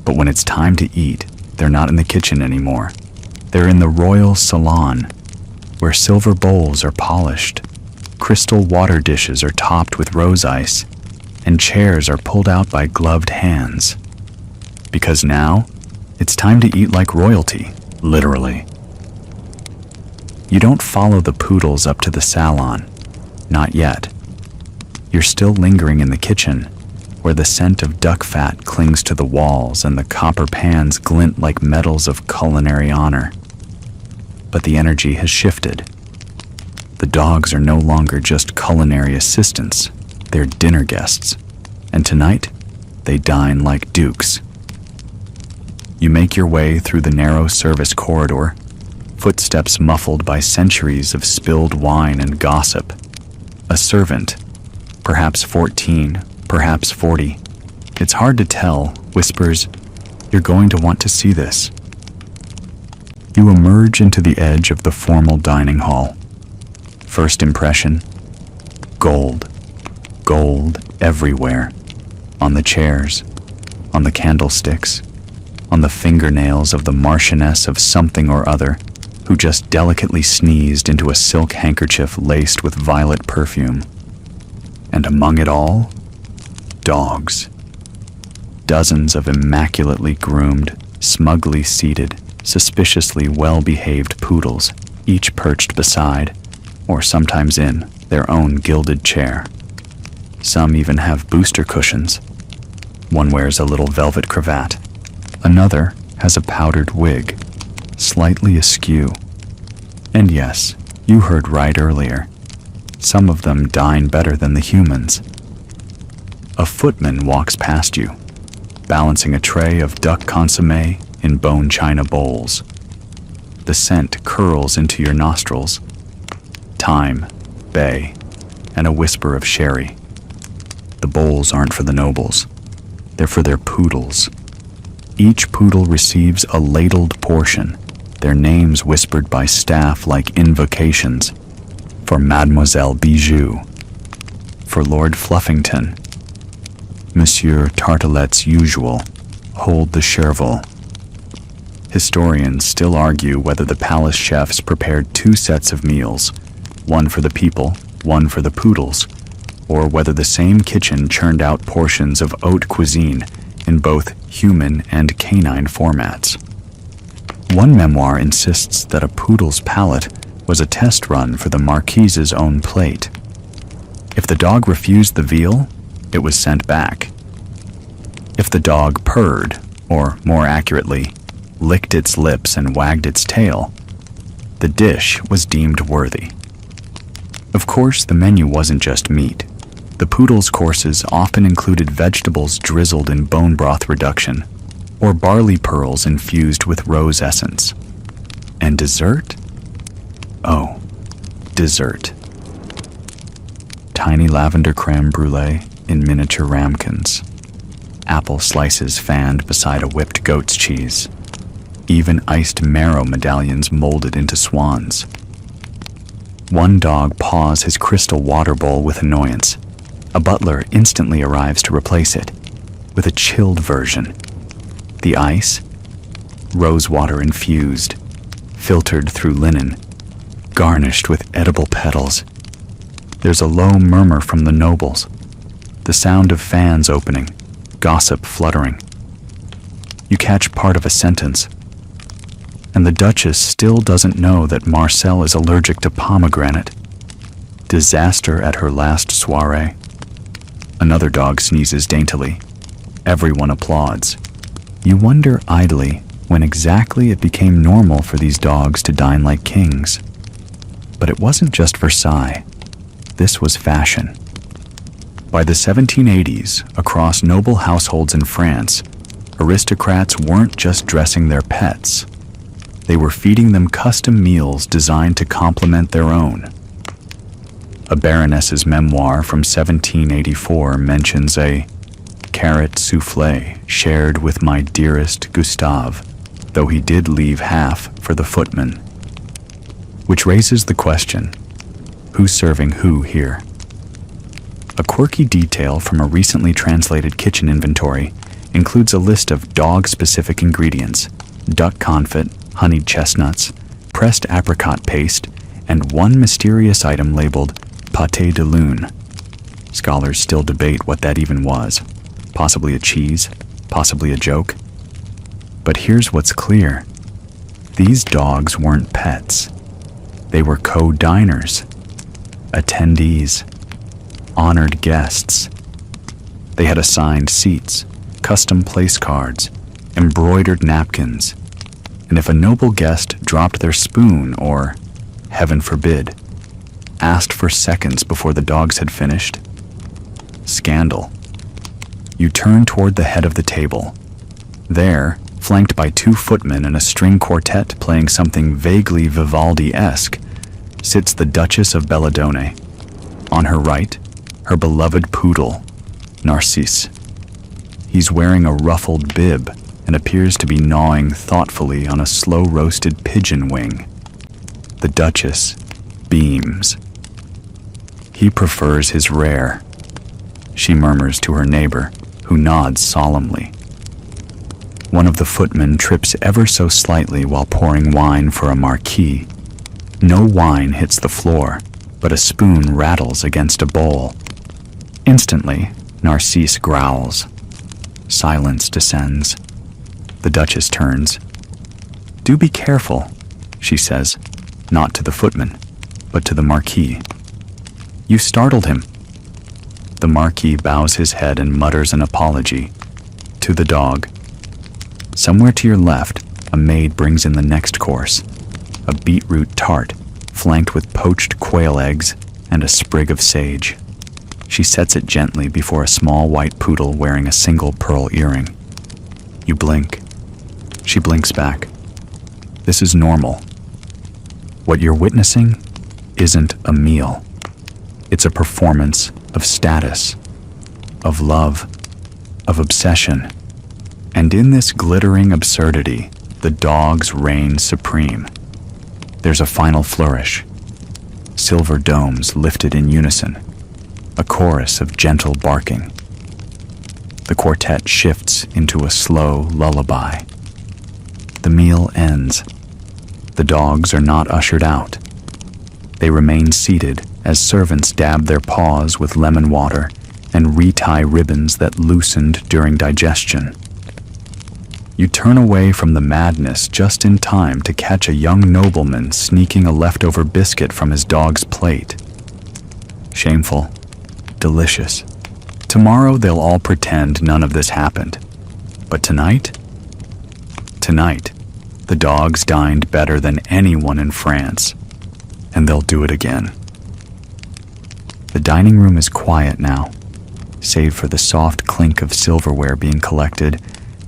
But when it's time to eat, they're not in the kitchen anymore. They're in the royal salon, where silver bowls are polished, crystal water dishes are topped with rose ice, and chairs are pulled out by gloved hands. Because now, it's time to eat like royalty, literally. You don't follow the poodles up to the salon, not yet. You're still lingering in the kitchen, where the scent of duck fat clings to the walls and the copper pans glint like medals of culinary honor. But the energy has shifted. The dogs are no longer just culinary assistants, they're dinner guests, and tonight, they dine like dukes. You make your way through the narrow service corridor, footsteps muffled by centuries of spilled wine and gossip. A servant, perhaps 14, perhaps 40, it's hard to tell, whispers, "You're going to want to see this." You emerge into the edge of the formal dining hall. First impression, gold. Gold everywhere. On the chairs, on the candlesticks, on the fingernails of the Marchioness of something or other, who just delicately sneezed into a silk handkerchief laced with violet perfume. And among it all, dogs. Dozens of immaculately groomed, smugly seated, suspiciously well-behaved poodles, each perched beside, or sometimes in, their own gilded chair. Some even have booster cushions. One wears a little velvet cravat. Another has a powdered wig, slightly askew. And yes, you heard right earlier. Some of them dine better than the humans. A footman walks past you, balancing a tray of duck consommé in bone china bowls. The scent curls into your nostrils. Thyme, bay, and a whisper of sherry. The bowls aren't for the nobles. They're for their poodles. Each poodle receives a ladled portion, their names whispered by staff like invocations. For Mademoiselle Bijou. For Lord Fluffington. Monsieur Tartelet's usual, hold the chervil. Historians still argue whether the palace chefs prepared two sets of meals, one for the people, one for the poodles, or whether the same kitchen churned out portions of haute cuisine in both human and canine formats. One memoir insists that a poodle's palate was a test run for the marquise's own plate. If the dog refused the veal, it was sent back. If the dog purred, or more accurately, licked its lips and wagged its tail, the dish was deemed worthy. Of course, the menu wasn't just meat. The poodle's courses often included vegetables drizzled in bone broth reduction, or barley pearls infused with rose essence. And dessert? Oh, dessert. Tiny lavender creme brulee in miniature ramekins. Apple slices fanned beside a whipped goat's cheese. Even iced marrow medallions molded into swans. One dog paws his crystal water bowl with annoyance. A butler instantly arrives to replace it, with a chilled version. The ice? Rosewater infused, filtered through linen, garnished with edible petals. There's a low murmur from the nobles, the sound of fans opening, gossip fluttering. You catch part of a sentence, and the Duchess still doesn't know that Marcel is allergic to pomegranate. Disaster at her last soiree. Another dog sneezes daintily. Everyone applauds. You wonder idly when exactly it became normal for these dogs to dine like kings. But it wasn't just Versailles. This was fashion. By the 1780s, across noble households in France, aristocrats weren't just dressing their pets. They were feeding them custom meals designed to complement their own. A baroness's memoir from 1784 mentions a carrot soufflé shared with my dearest Gustave, though he did leave half for the footman. Which raises the question, who's serving who here? A quirky detail from a recently translated kitchen inventory includes a list of dog-specific ingredients: duck confit, honeyed chestnuts, pressed apricot paste, and one mysterious item labeled pâté de lune. Scholars still debate what that even was. Possibly a cheese, possibly a joke. But here's what's clear. These dogs weren't pets. They were co-diners, attendees, honored guests. They had assigned seats, custom place cards, embroidered napkins, and if a noble guest dropped their spoon or, heaven forbid, asked for seconds before the dogs had finished, scandal. You turn toward the head of the table. There, flanked by two footmen and a string quartet playing something vaguely Vivaldi-esque, sits the Duchess of Belladone. On her right, her beloved poodle, Narcisse. He's wearing a ruffled bib and appears to be gnawing thoughtfully on a slow-roasted pigeon wing. The Duchess beams. He prefers his rare. She murmurs to her neighbor, who nods solemnly. One of the footmen trips ever so slightly while pouring wine for a marquis. No wine hits the floor, but a spoon rattles against a bowl. Instantly, Narcisse growls. Silence descends. The Duchess turns. "Do be careful," she says, not to the footman, but to the Marquis. "You startled him." The Marquis bows his head and mutters an apology. To the dog. Somewhere to your left, a maid brings in the next course, a beetroot tart, flanked with poached quail eggs and a sprig of sage. She sets it gently before a small white poodle wearing a single pearl earring. You blink. She blinks back. This is normal. What you're witnessing isn't a meal. It's a performance of status, of love, of obsession. And in this glittering absurdity, the dogs reign supreme. There's a final flourish. Silver domes lifted in unison. A chorus of gentle barking. The quartet shifts into a slow lullaby. The meal ends. The dogs are not ushered out. They remain seated as servants dab their paws with lemon water and retie ribbons that loosened during digestion. You turn away from the madness just in time to catch a young nobleman sneaking a leftover biscuit from his dog's plate. Shameful. Delicious. Tomorrow they'll all pretend none of this happened. But tonight, the dogs dined better than anyone in France, and they'll do it again. The dining room is quiet now, save for the soft clink of silverware being collected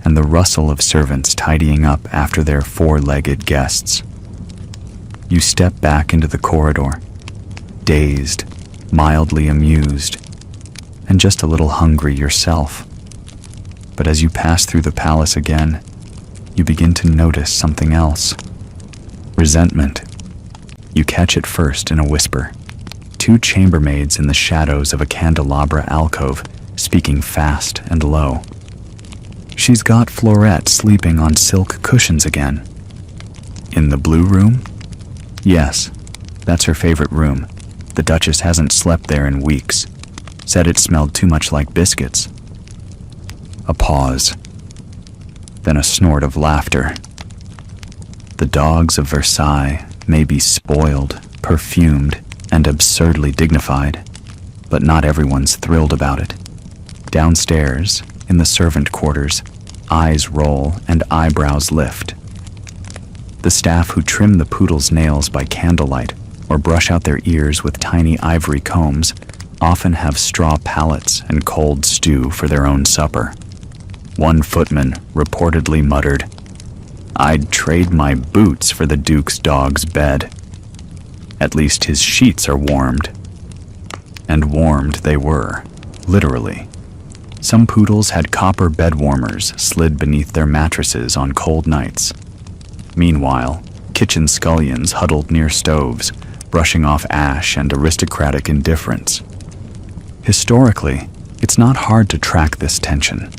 and the rustle of servants tidying up after their four-legged guests. You step back into the corridor, dazed, mildly amused, and just a little hungry yourself. But as you pass through the palace again, you begin to notice something else. Resentment. You catch it first in a whisper. Two chambermaids in the shadows of a candelabra alcove, speaking fast and low. She's got Florette sleeping on silk cushions again. In the blue room? Yes, that's her favorite room. The Duchess hasn't slept there in weeks. Said it smelled too much like biscuits. A pause. Then a snort of laughter. The dogs of Versailles may be spoiled, perfumed, and absurdly dignified, but not everyone's thrilled about it. Downstairs, in the servant quarters, eyes roll and eyebrows lift. The staff who trim the poodle's nails by candlelight or brush out their ears with tiny ivory combs often have straw pallets and cold stew for their own supper. One footman reportedly muttered, "I'd trade my boots for the Duke's dog's bed. At least his sheets are warmed." And warmed they were, literally. Some poodles had copper bed warmers slid beneath their mattresses on cold nights. Meanwhile, kitchen scullions huddled near stoves, brushing off ash and aristocratic indifference. Historically, it's not hard to track this tension.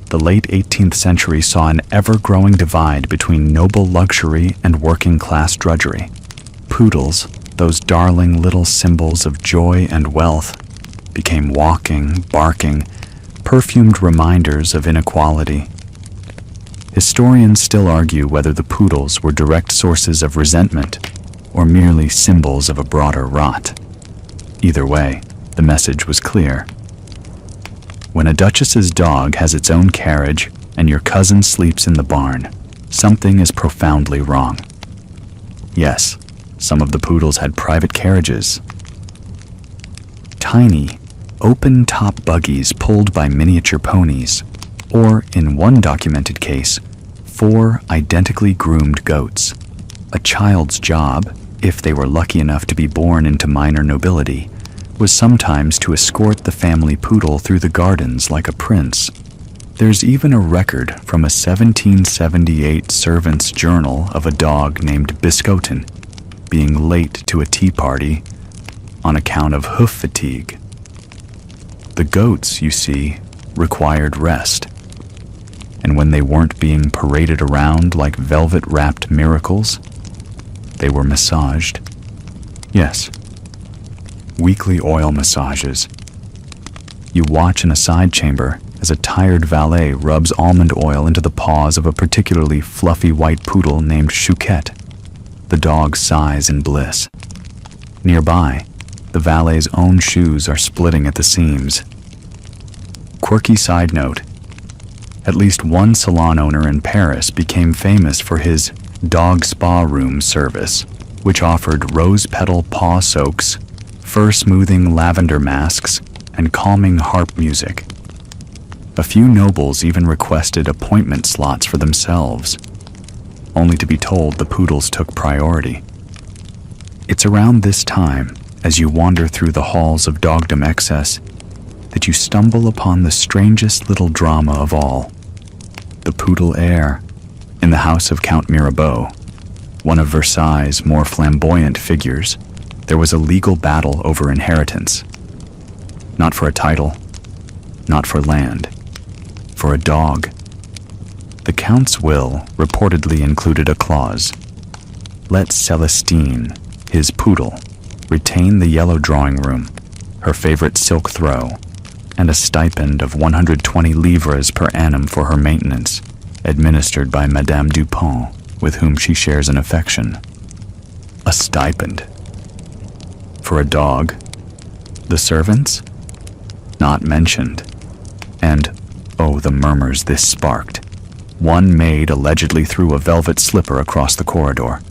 The late 18th century saw an ever-growing divide between noble luxury and working-class drudgery. Poodles, those darling little symbols of joy and wealth, became walking, barking, perfumed reminders of inequality. Historians still argue whether the poodles were direct sources of resentment or merely symbols of a broader rot. Either way, the message was clear. When a duchess's dog has its own carriage and your cousin sleeps in the barn, something is profoundly wrong. Yes, some of the poodles had private carriages. Tiny, open-top buggies pulled by miniature ponies, or, in one documented case, 4 identically groomed goats. A child's job, if they were lucky enough to be born into minor nobility, was sometimes to escort the family poodle through the gardens like a prince. There's even a record from a 1778 servant's journal of a dog named Biscuit being late to a tea party on account of hoof fatigue. The goats, you see, required rest. And when they weren't being paraded around like velvet-wrapped miracles, they were massaged. Yes, weekly oil massages. You watch in a side chamber as a tired valet rubs almond oil into the paws of a particularly fluffy white poodle named Chouquette. The dog sighs in bliss. Nearby, the valet's own shoes are splitting at the seams. Quirky side note: at least one salon owner in Paris became famous for his dog spa room service, which offered rose petal paw soaks, fur-smoothing lavender masks, and calming harp music. A few nobles even requested appointment slots for themselves, only to be told the poodles took priority. It's around this time, as you wander through the halls of dogdom excess, that you stumble upon the strangest little drama of all. The poodle heir. In the house of Count Mirabeau, one of Versailles' more flamboyant figures, there was a legal battle over inheritance. Not for a title, not for land, for a dog. The Count's will reportedly included a clause: let Celestine, his poodle, retain the yellow drawing room, her favorite silk throw, and a stipend of 120 livres per annum for her maintenance, administered by Madame Dupont, with whom she shares an affection. A stipend. For a dog. The servants? Not mentioned. And, oh, the murmurs this sparked. One maid allegedly threw a velvet slipper across the corridor.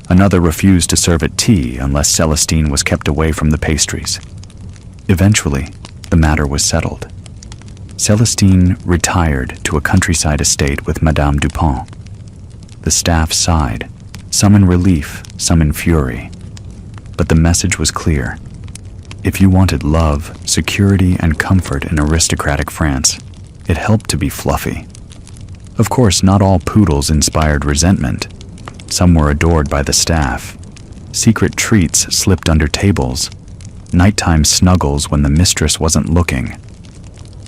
Another refused to serve at tea unless Celestine was kept away from the pastries. Eventually, the matter was settled. Celestine retired to a countryside estate with Madame Dupont. The staff sighed, some in relief, some in fury. But the message was clear. If you wanted love, security, and comfort in aristocratic France, it helped to be fluffy. Of course, not all poodles inspired resentment. Some were adored by the staff. secret treats slipped under tables, nighttime snuggles when the mistress wasn't looking.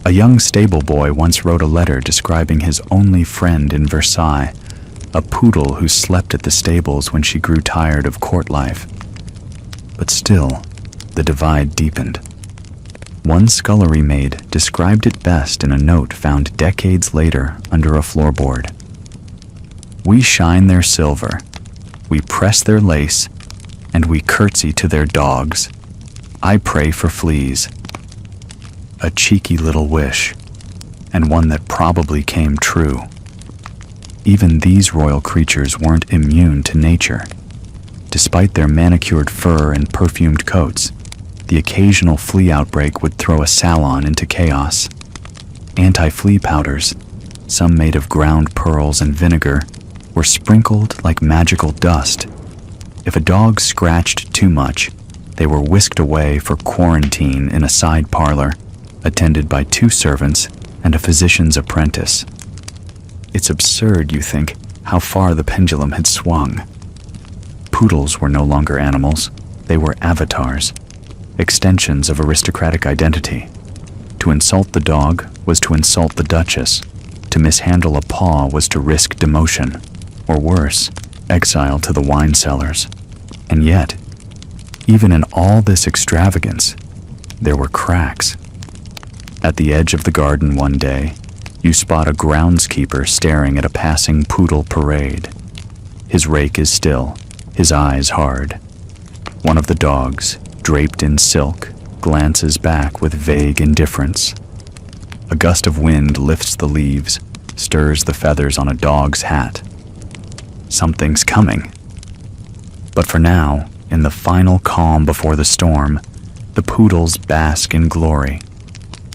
A young stable boy once wrote a letter describing his only friend in Versailles, a poodle who slept at the stables when she grew tired of court life. But still, the divide deepened. One scullery maid described it best in a note found decades later under a floorboard. "We shine their silver, we press their lace, and we curtsy to their dogs. I pray for fleas." A cheeky little wish, and one that probably came true. Even these royal creatures weren't immune to nature. Despite their manicured fur and perfumed coats, the occasional flea outbreak would throw a salon into chaos. Anti-flea powders, some made of ground pearls and vinegar, were sprinkled like magical dust. If a dog scratched too much, they were whisked away for quarantine in a side parlor, attended by 2 servants and a physician's apprentice. It's absurd, you think, how far the pendulum had swung. Poodles were no longer animals, they were avatars, extensions of aristocratic identity. To insult the dog was to insult the Duchess. To mishandle a paw was to risk demotion, or worse, exile to the wine cellars. And yet, even in all this extravagance, there were cracks. At the edge of the garden one day, you spot a groundskeeper staring at a passing poodle parade. His rake is still, his eyes hard. One of the dogs, draped in silk, glances back with vague indifference. A gust of wind lifts the leaves, stirs the feathers on a dog's hat. Something's coming. But for now, in the final calm before the storm, the poodles bask in glory.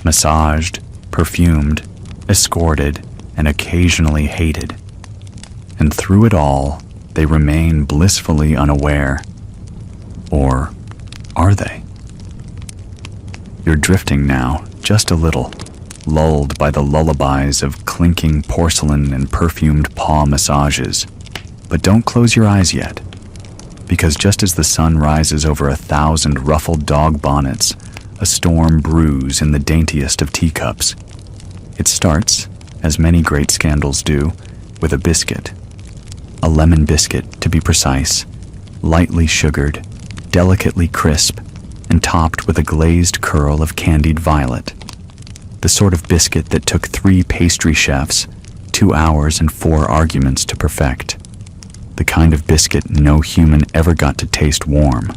Massaged, perfumed, escorted, and occasionally hated. And through it all, they remain blissfully unaware. Or are they? You're drifting now, just a little, lulled by the lullabies of clinking porcelain and perfumed paw massages. But don't close your eyes yet, because just as the sun rises over 1,000 ruffled dog bonnets, a storm brews in the daintiest of teacups. It starts, as many great scandals do, with a biscuit. A lemon biscuit, to be precise, lightly sugared, delicately crisp, and topped with a glazed curl of candied violet. The sort of biscuit that took 3 pastry chefs, 2 hours and 4 arguments to perfect. The kind of biscuit no human ever got to taste warm.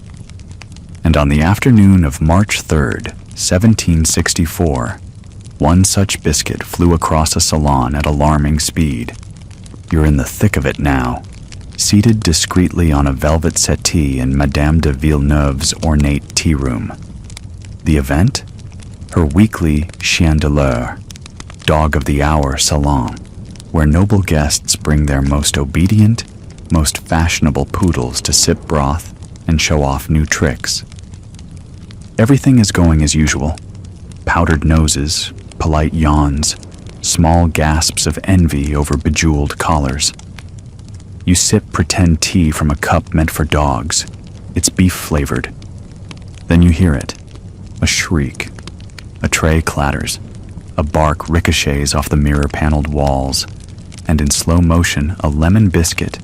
And on the afternoon of March 3rd, 1764, one such biscuit flew across a salon at alarming speed. You're in the thick of it now, seated discreetly on a velvet settee in Madame de Villeneuve's ornate tea room. The event? Her weekly chien de l'heure, dog of the hour salon, where noble guests bring their most obedient, most fashionable poodles to sip broth and show off new tricks. Everything is going as usual. Powdered noses, polite yawns, small gasps of envy over bejeweled collars. You sip pretend tea from a cup meant for dogs. It's beef-flavored. Then you hear it. A shriek. A tray clatters. A bark ricochets off the mirror-paneled walls. And in slow motion, a lemon biscuit,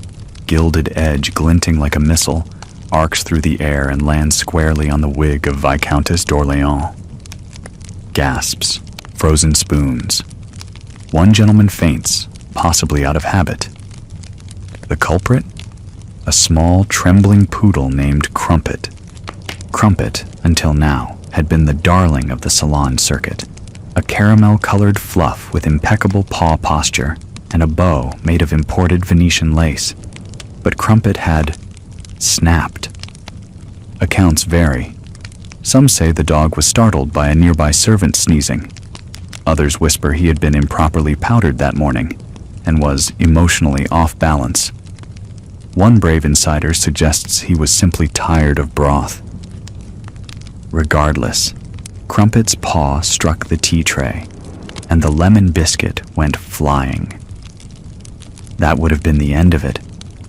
gilded edge glinting like a missile, arcs through the air and lands squarely on the wig of Viscountess d'Orléans. Gasps. Frozen spoons. One gentleman faints, possibly out of habit. The culprit? A small, trembling poodle named Crumpet. Crumpet, until now, had been the darling of the salon circuit, a caramel-colored fluff with impeccable paw posture and a bow made of imported Venetian lace. But Crumpet had snapped. Accounts vary. Some say the dog was startled by a nearby servant sneezing. Others whisper he had been improperly powdered that morning and was emotionally off balance. One brave insider suggests he was simply tired of broth. Regardless, Crumpet's paw struck the tea tray, and the lemon biscuit went flying. That would have been the end of it,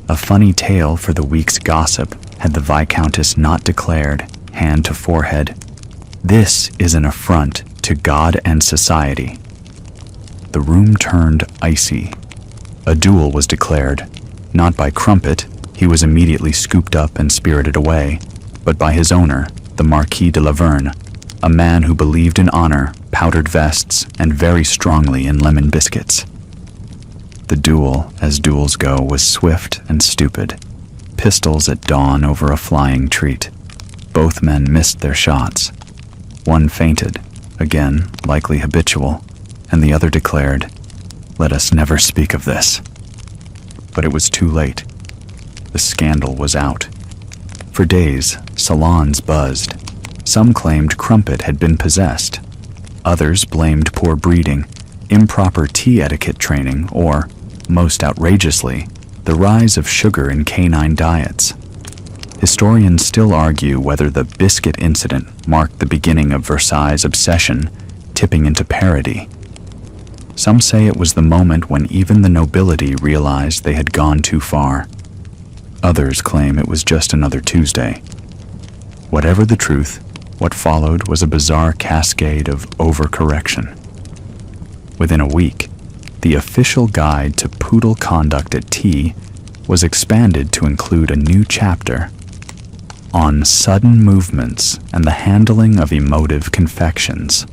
a funny tale for the week's gossip, had the Viscountess not declared, hand to forehead, "This is an affront to God and society." The room turned icy. A duel was declared, not by Crumpet, he was immediately scooped up and spirited away, but by his owner, the Marquis de Laverne, a man who believed in honor, powdered vests, and very strongly in lemon biscuits. The duel, as duels go, was swift and stupid. Pistols at dawn over a flying treat. Both men missed their shots. One fainted, again, likely habitual, and the other declared, "Let us never speak of this." But it was too late. The scandal was out. For days, salons buzzed. Some claimed Crumpet had been possessed. Others blamed poor breeding, improper tea etiquette training, or, most outrageously, the rise of sugar in canine diets. Historians still argue whether the biscuit incident marked the beginning of Versailles' obsession, tipping into parody. Some say it was the moment when even the nobility realized they had gone too far. Others claim it was just another Tuesday. Whatever the truth, what followed was a bizarre cascade of overcorrection. Within a week, the official guide to poodle conduct at tea was expanded to include a new chapter on sudden movements and the handling of emotive confections.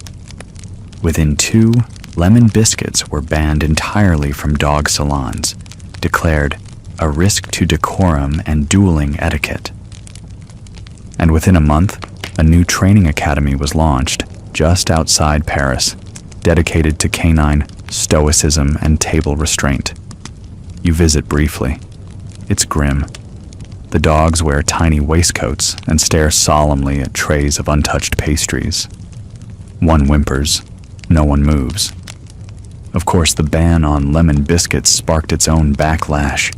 Within 2, lemon biscuits were banned entirely from dog salons, declared a risk to decorum and dueling etiquette. And within a month, a new training academy was launched just outside Paris, dedicated to canine stoicism and table restraint. You visit briefly. It's grim. The dogs wear tiny waistcoats and stare solemnly at trays of untouched pastries. One whimpers. No one moves. Of course, the ban on lemon biscuits sparked its own backlash.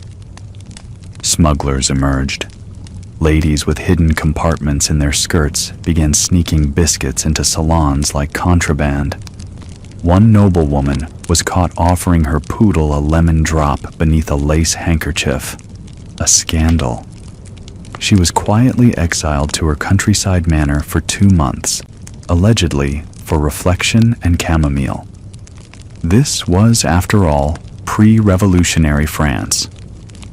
Smugglers emerged. Ladies with hidden compartments in their skirts began sneaking biscuits into salons like contraband. One noblewoman was caught offering her poodle a lemon drop beneath a lace handkerchief. A scandal. She was quietly exiled to her countryside manor for 2 months, allegedly for reflection and chamomile. This was, after all, pre-revolutionary France.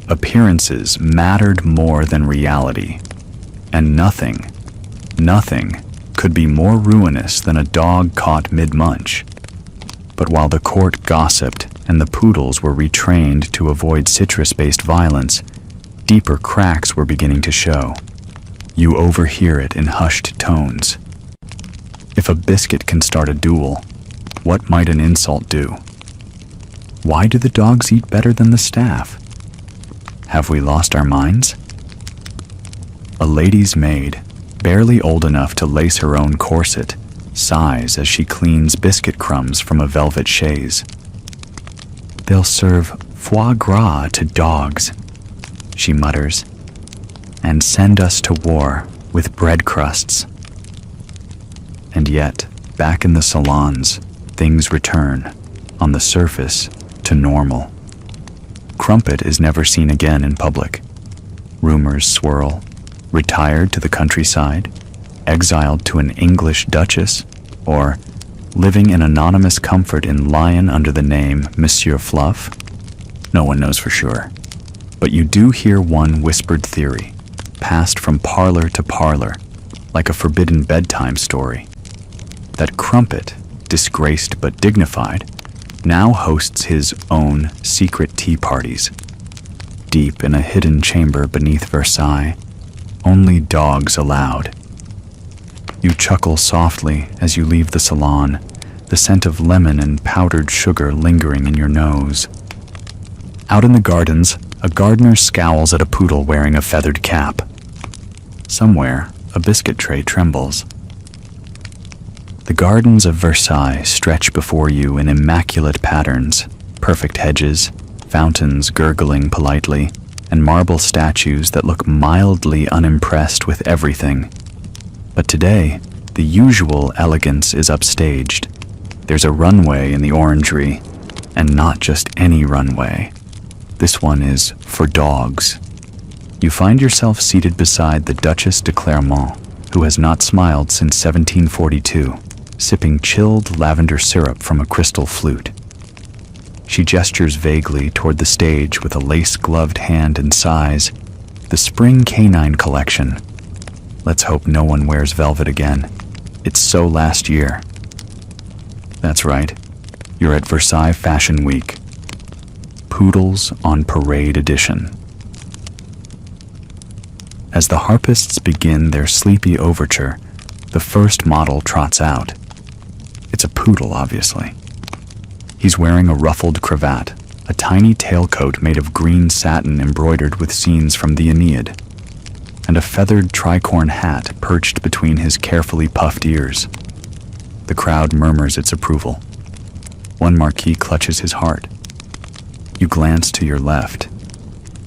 Appearances mattered more than reality, and nothing could be more ruinous than a dog caught mid-munch. But while the court gossiped and the poodles were retrained to avoid citrus-based violence, deeper cracks were beginning to show. You overhear it in hushed tones. If a biscuit can start a duel, what might an insult do? Why do the dogs eat better than the staff? Have we lost our minds? A lady's maid, barely old enough to lace her own corset, sighs as she cleans biscuit crumbs from a velvet chaise. "They'll serve foie gras to dogs," she mutters, "and send us to war with bread crusts." And yet, back in the salons, things return, on the surface, to normal. Crumpet is never seen again in public. Rumors swirl. Retired to the countryside, exiled to an English duchess, or living in anonymous comfort in Lyon under the name Monsieur Fluff? No one knows for sure. But you do hear one whispered theory, passed from parlor to parlor, like a forbidden bedtime story, that Crumpet, disgraced but dignified, now hosts his own secret tea parties. Deep in a hidden chamber beneath Versailles, only dogs allowed. You chuckle softly as you leave the salon, the scent of lemon and powdered sugar lingering in your nose. Out in the gardens, a gardener scowls at a poodle wearing a feathered cap. Somewhere, a biscuit tray trembles. The gardens of Versailles stretch before you in immaculate patterns, perfect hedges, fountains gurgling politely, and marble statues that look mildly unimpressed with everything. But today, the usual elegance is upstaged. There's a runway in the orangery, and not just any runway. This one is for dogs. You find yourself seated beside the Duchess de Clermont, who has not smiled since 1742, sipping chilled lavender syrup from a crystal flute. She gestures vaguely toward the stage with a lace-gloved hand and sighs, "The spring canine collection. Let's hope no one wears velvet again. It's so last year." That's right. You're at Versailles Fashion Week. Poodles on Parade Edition. As the harpists begin their sleepy overture, the first model trots out. It's a poodle, obviously. He's wearing a ruffled cravat, a tiny tailcoat made of green satin embroidered with scenes from the Aeneid, and a feathered tricorn hat perched between his carefully puffed ears. The crowd murmurs its approval. One marquis clutches his heart. You glance to your left.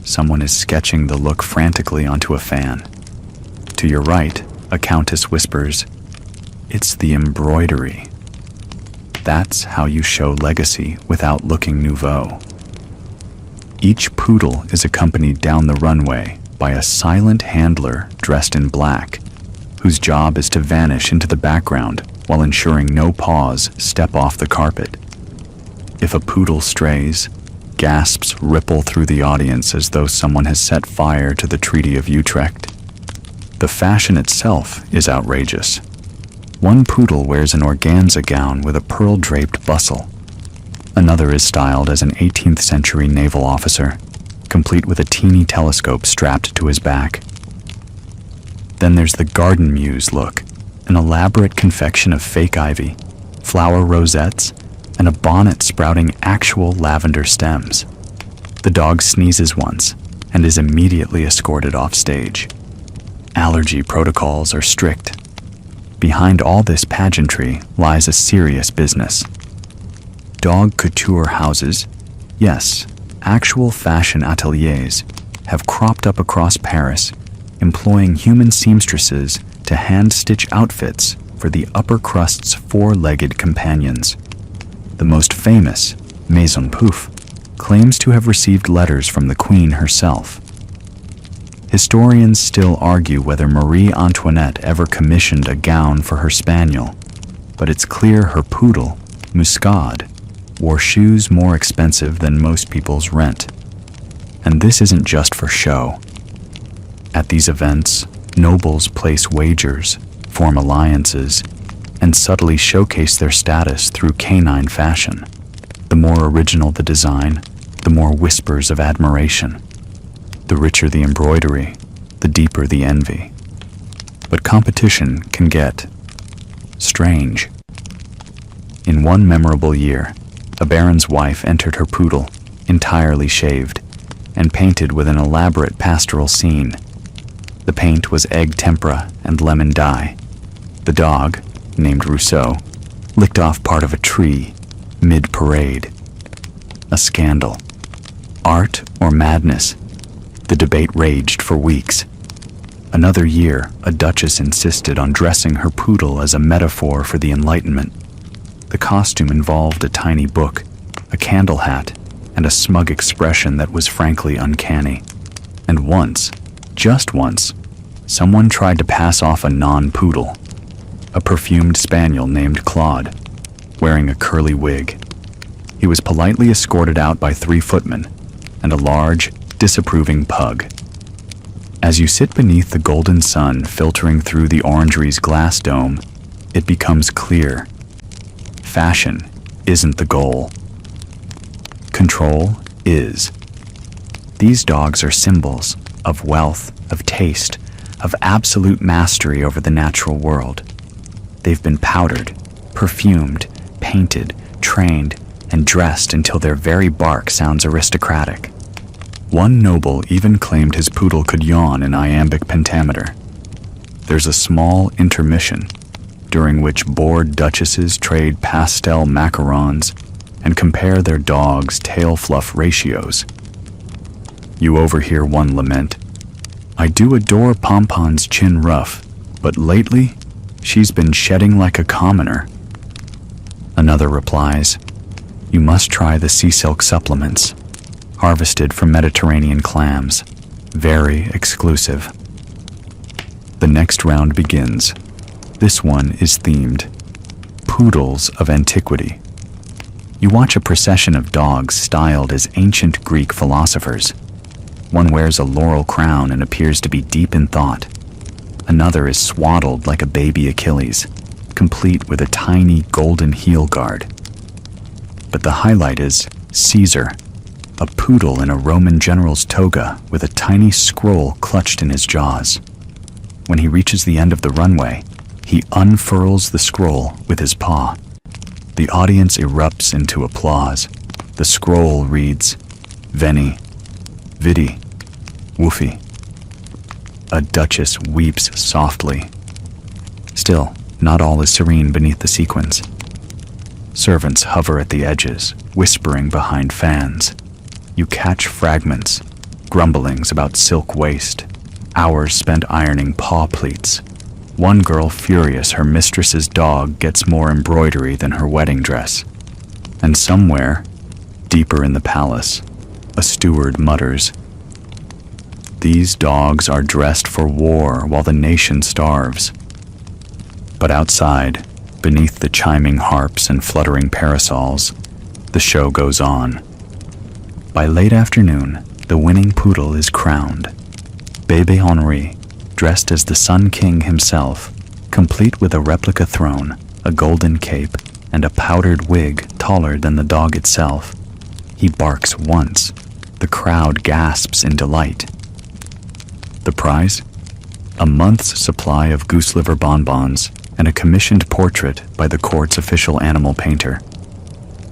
Someone is sketching the look frantically onto a fan. To your right, a countess whispers, "It's the embroidery." That's how you show legacy without looking nouveau. Each poodle is accompanied down the runway by a silent handler dressed in black, whose job is to vanish into the background while ensuring no paws step off the carpet. If a poodle strays, gasps ripple through the audience as though someone has set fire to the Treaty of Utrecht. The fashion itself is outrageous. One poodle wears an organza gown with a pearl-draped bustle. Another is styled as an 18th century naval officer, complete with a teeny telescope strapped to his back. Then there's the garden muse look, an elaborate confection of fake ivy, flower rosettes, and a bonnet sprouting actual lavender stems. The dog sneezes once and is immediately escorted off stage. Allergy protocols are strict. Behind all this pageantry lies a serious business. Dog couture houses, yes, actual fashion ateliers, have cropped up across Paris, employing human seamstresses to hand-stitch outfits for the upper crust's four-legged companions. The most famous, Maison Pouf, claims to have received letters from the Queen herself. Historians still argue whether Marie Antoinette ever commissioned a gown for her spaniel, but it's clear her poodle, Muscade, wore shoes more expensive than most people's rent. And this isn't just for show. At these events, nobles place wagers, form alliances, and subtly showcase their status through canine fashion. The more original the design, the more whispers of admiration. The richer the embroidery, the deeper the envy. But competition can get strange. In one memorable year, a baron's wife entered her poodle, entirely shaved, and painted with an elaborate pastoral scene. The paint was egg tempera and lemon dye. The dog, named Rousseau, licked off part of a tree, mid-parade. A scandal. Art or madness? The debate raged for weeks. Another year, a duchess insisted on dressing her poodle as a metaphor for the Enlightenment. The costume involved a tiny book, a candle hat, and a smug expression that was frankly uncanny. And once, just once, someone tried to pass off a non-poodle, a perfumed spaniel named Claude, wearing a curly wig. He was politely escorted out by 3 footmen and a large, disapproving pug. As you sit beneath the golden sun filtering through the orangery's glass dome, it becomes clear. Fashion isn't the goal. Control is. These dogs are symbols of wealth, of taste, of absolute mastery over the natural world. They've been powdered, perfumed, painted, trained, and dressed until their very bark sounds aristocratic. One noble even claimed his poodle could yawn in iambic pentameter. There's a small intermission, during which bored duchesses trade pastel macarons and compare their dogs' tail fluff ratios. You overhear one lament, "I do adore Pompon's chin ruff, but lately, she's been shedding like a commoner." Another replies, "You must try the sea silk supplements, harvested from Mediterranean clams. Very exclusive. The next round begins. This one is themed Poodles of Antiquity. You watch a procession of dogs styled as ancient Greek philosophers. One wears a laurel crown and appears to be deep in thought. Another is swaddled like a baby Achilles, complete with a tiny golden heel guard. But the highlight is Caesar, a poodle in a Roman general's toga with a tiny scroll clutched in his jaws. When he reaches the end of the runway, he unfurls the scroll with his paw. The audience erupts into applause. The scroll reads, Veni, Vidi, Woofy. A duchess weeps softly. Still, not all is serene beneath the sequins. Servants hover at the edges, whispering behind fans. You catch fragments, grumblings about silk waist, hours spent ironing paw pleats. One girl furious her mistress's dog gets more embroidery than her wedding dress. And somewhere, deeper in the palace, a steward mutters, "These dogs are dressed for war while the nation starves." But outside, beneath the chiming harps and fluttering parasols, the show goes on. By late afternoon, the winning poodle is crowned. Bébé Henri, dressed as the Sun King himself, complete with a replica throne, a golden cape, and a powdered wig taller than the dog itself. He barks once. The crowd gasps in delight. The prize? A month's supply of goose liver bonbons and a commissioned portrait by the court's official animal painter.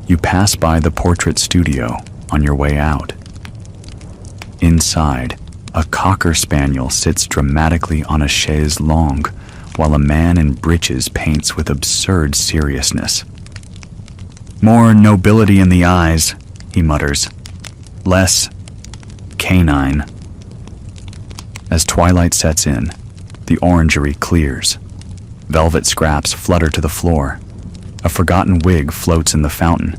You pass by the portrait studio on your way out. Inside, a cocker spaniel sits dramatically on a chaise longue while a man in breeches paints with absurd seriousness. "More nobility in the eyes," he mutters. "Less canine." As twilight sets in, the orangery clears. Velvet scraps flutter to the floor. A forgotten wig floats in the fountain.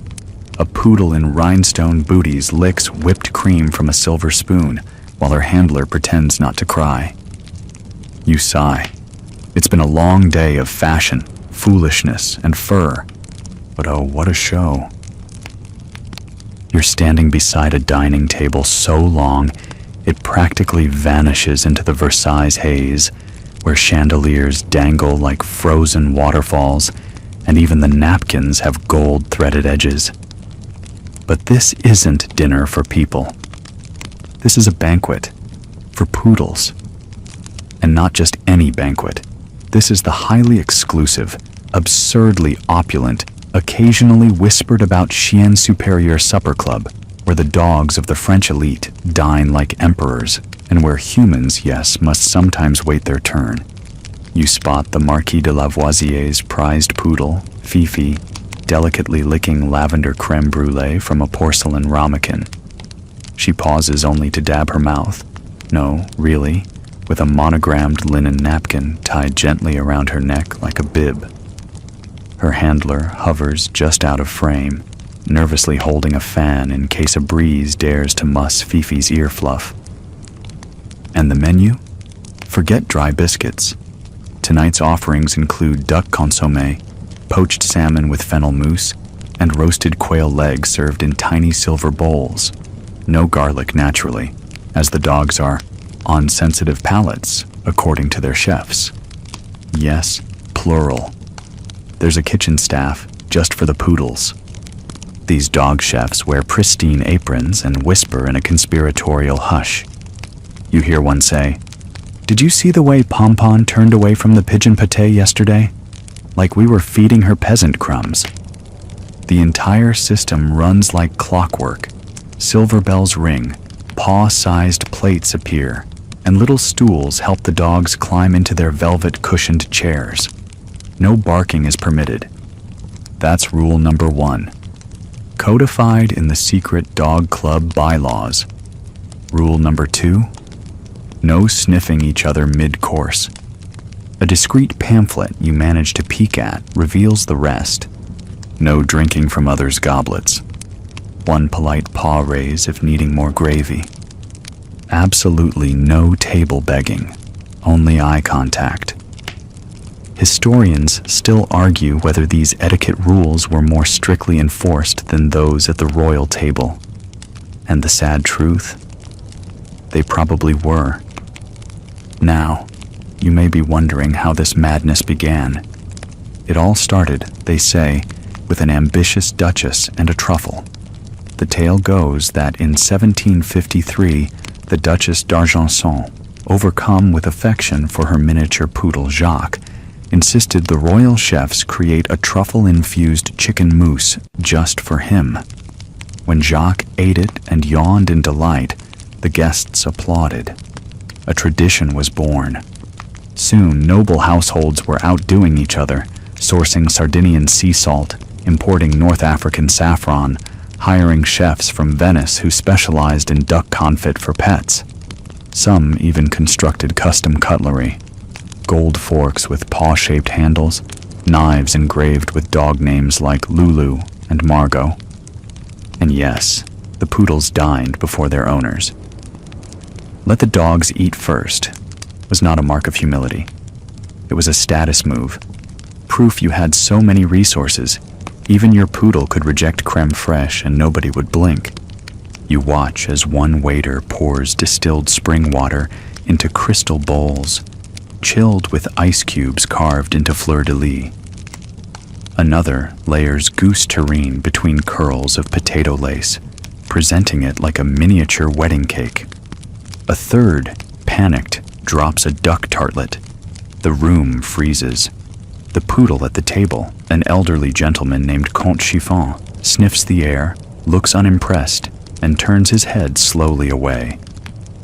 A poodle in rhinestone booties licks whipped cream from a silver spoon, while her handler pretends not to cry. You sigh. It's been a long day of fashion, foolishness, and fur. But oh, what a show. You're standing beside a dining table so long, it practically vanishes into the Versailles haze, where chandeliers dangle like frozen waterfalls, and even the napkins have gold-threaded edges. But this isn't dinner for people. This is a banquet for poodles. And not just any banquet. This is the highly exclusive, absurdly opulent, occasionally whispered about Chien Superior Supper Club, where the dogs of the French elite dine like emperors, and where humans, yes, must sometimes wait their turn. You spot the Marquis de Lavoisier's prized poodle, Fifi, delicately licking lavender creme brulee from a porcelain ramekin. She pauses only to dab her mouth. No, really, with a monogrammed linen napkin tied gently around her neck like a bib. Her handler hovers just out of frame, nervously holding a fan in case a breeze dares to muss Fifi's ear fluff. And the menu? Forget dry biscuits. Tonight's offerings include duck consommé, poached salmon with fennel mousse, and roasted quail legs served in tiny silver bowls. No garlic, naturally, as the dogs are on sensitive palates, according to their chefs. Yes, plural. There's a kitchen staff just for the poodles. These dog chefs wear pristine aprons and whisper in a conspiratorial hush. You hear one say, "Did you see the way Pompon turned away from the pigeon pâté yesterday? Like we were feeding her peasant crumbs." The entire system runs like clockwork. Silver bells ring, paw-sized plates appear, and little stools help the dogs climb into their velvet-cushioned chairs. No barking is permitted. That's rule number 1, codified in the secret dog club bylaws. Rule number 2, no sniffing each other mid-course. A discreet pamphlet you manage to peek at reveals the rest. No drinking from others' goblets. One polite paw raise if needing more gravy. Absolutely no table begging, only eye contact. Historians still argue whether these etiquette rules were more strictly enforced than those at the royal table. And the sad truth? They probably were. Now, you may be wondering how this madness began. It all started, they say, with an ambitious duchess and a truffle. The tale goes that in 1753, the Duchess d'Argenson, overcome with affection for her miniature poodle Jacques, insisted the royal chefs create a truffle-infused chicken mousse just for him. When Jacques ate it and yawned in delight, the guests applauded. A tradition was born. Soon, noble households were outdoing each other, sourcing Sardinian sea salt, importing North African saffron, hiring chefs from Venice who specialized in duck confit for pets. Some even constructed custom cutlery, gold forks with paw-shaped handles, knives engraved with dog names like Lulu and Margot. And yes, the poodles dined before their owners. Let the dogs eat first was not a mark of humility. It was a status move. Proof you had so many resources, even your poodle could reject creme fraiche and nobody would blink. You watch as one waiter pours distilled spring water into crystal bowls, chilled with ice cubes carved into fleur-de-lis. Another layers goose terrine between curls of potato lace, presenting it like a miniature wedding cake. A third, panicked, drops a duck tartlet. The room freezes. The poodle at the table, an elderly gentleman named Comte Chiffon, sniffs the air, looks unimpressed, and turns his head slowly away.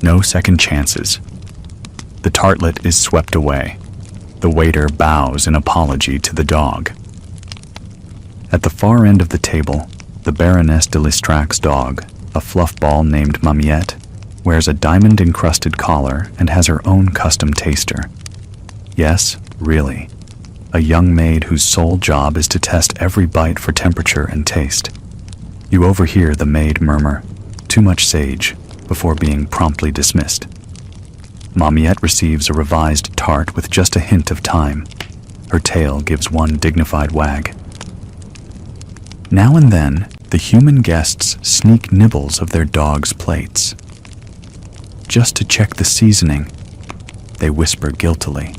No second chances. The tartlet is swept away. The waiter bows in apology to the dog. At the far end of the table, the Baroness de Lestrac's dog, a fluff ball named Mammiette, wears a diamond-encrusted collar and has her own custom taster. Yes, really. A young maid whose sole job is to test every bite for temperature and taste. You overhear the maid murmur, "Too much sage," before being promptly dismissed. Mammiette receives a revised tart with just a hint of thyme. Her tail gives one dignified wag. Now and then, the human guests sneak nibbles of their dogs' plates. Just to check the seasoning, they whisper guiltily.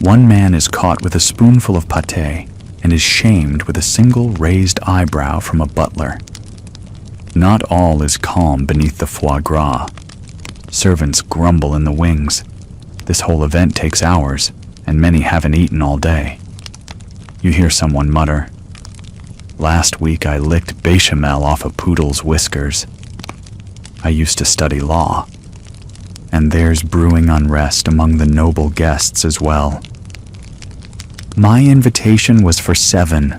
One man is caught with a spoonful of pâté and is shamed with a single raised eyebrow from a butler. Not all is calm beneath the foie gras. Servants grumble in the wings. This whole event takes hours, and many haven't eaten all day. You hear someone mutter, "Last week I licked bechamel off a poodle's whiskers. I used to study law." And there's brewing unrest among the noble guests as well. "My invitation was for 7,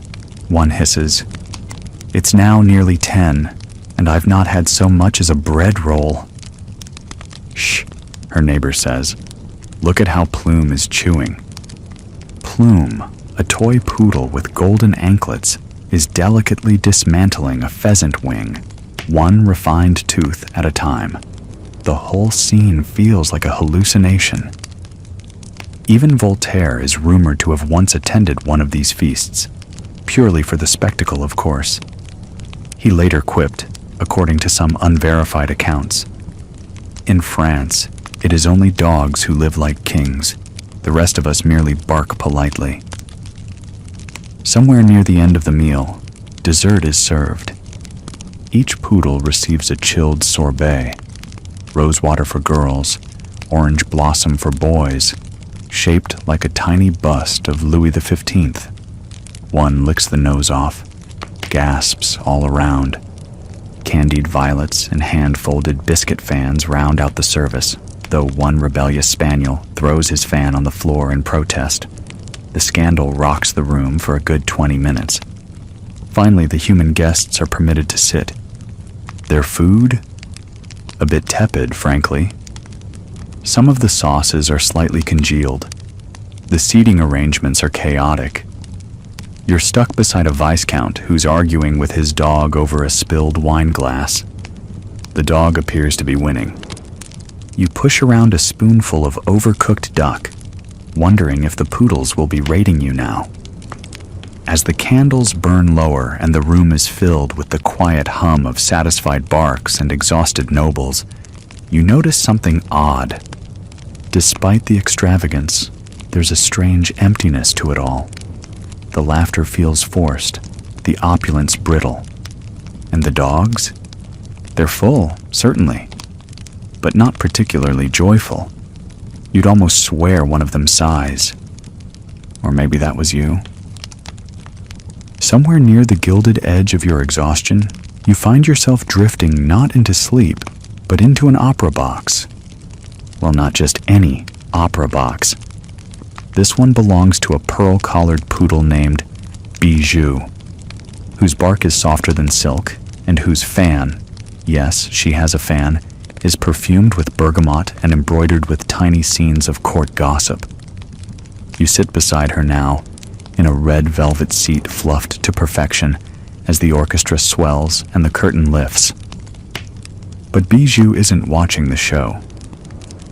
one hisses. "It's now nearly 10, and I've not had so much as a bread roll." "Shh," her neighbor says. "Look at how Plume is chewing." Plume, a toy poodle with golden anklets, is delicately dismantling a pheasant wing, one refined tooth at a time. The whole scene feels like a hallucination. Even Voltaire is rumored to have once attended one of these feasts, purely for the spectacle, of course. He later quipped, according to some unverified accounts, "In France, it is only dogs who live like kings. The rest of us merely bark politely." Somewhere near the end of the meal, dessert is served. Each poodle receives a chilled sorbet, rosewater for girls, orange blossom for boys, shaped like a tiny bust of Louis XV. One licks the nose off, gasps all around. Candied violets and hand-folded biscuit fans round out the service, though one rebellious spaniel throws his fan on the floor in protest. The scandal rocks the room for a good 20 minutes. Finally, the human guests are permitted to sit. Their food? A bit tepid, frankly. Some of the sauces are slightly congealed. The seating arrangements are chaotic. You're stuck beside a viscount who's arguing with his dog over a spilled wine glass. The dog appears to be winning. push around a spoonful of overcooked duck, wondering if the Poodles will be raiding you now. As the candles burn lower and the room is filled with the quiet hum of satisfied barks and exhausted nobles, you notice something odd. Despite the extravagance, there's a strange emptiness to it all. The laughter feels forced, the opulence brittle. And the dogs? They're full, certainly, but not particularly joyful. You'd almost swear one of them sighs. Or maybe that was you. Somewhere near the gilded edge of your exhaustion, you find yourself drifting not into sleep, but into an opera box. Well, not just any opera box. This one belongs to a pearl-collared poodle named Bijou, whose bark is softer than silk, and whose fan, yes, she has a fan, is perfumed with bergamot and embroidered with tiny scenes of court gossip. You sit beside her now, in a red velvet seat fluffed to perfection, as the orchestra swells and the curtain lifts. But Bijou isn't watching the show.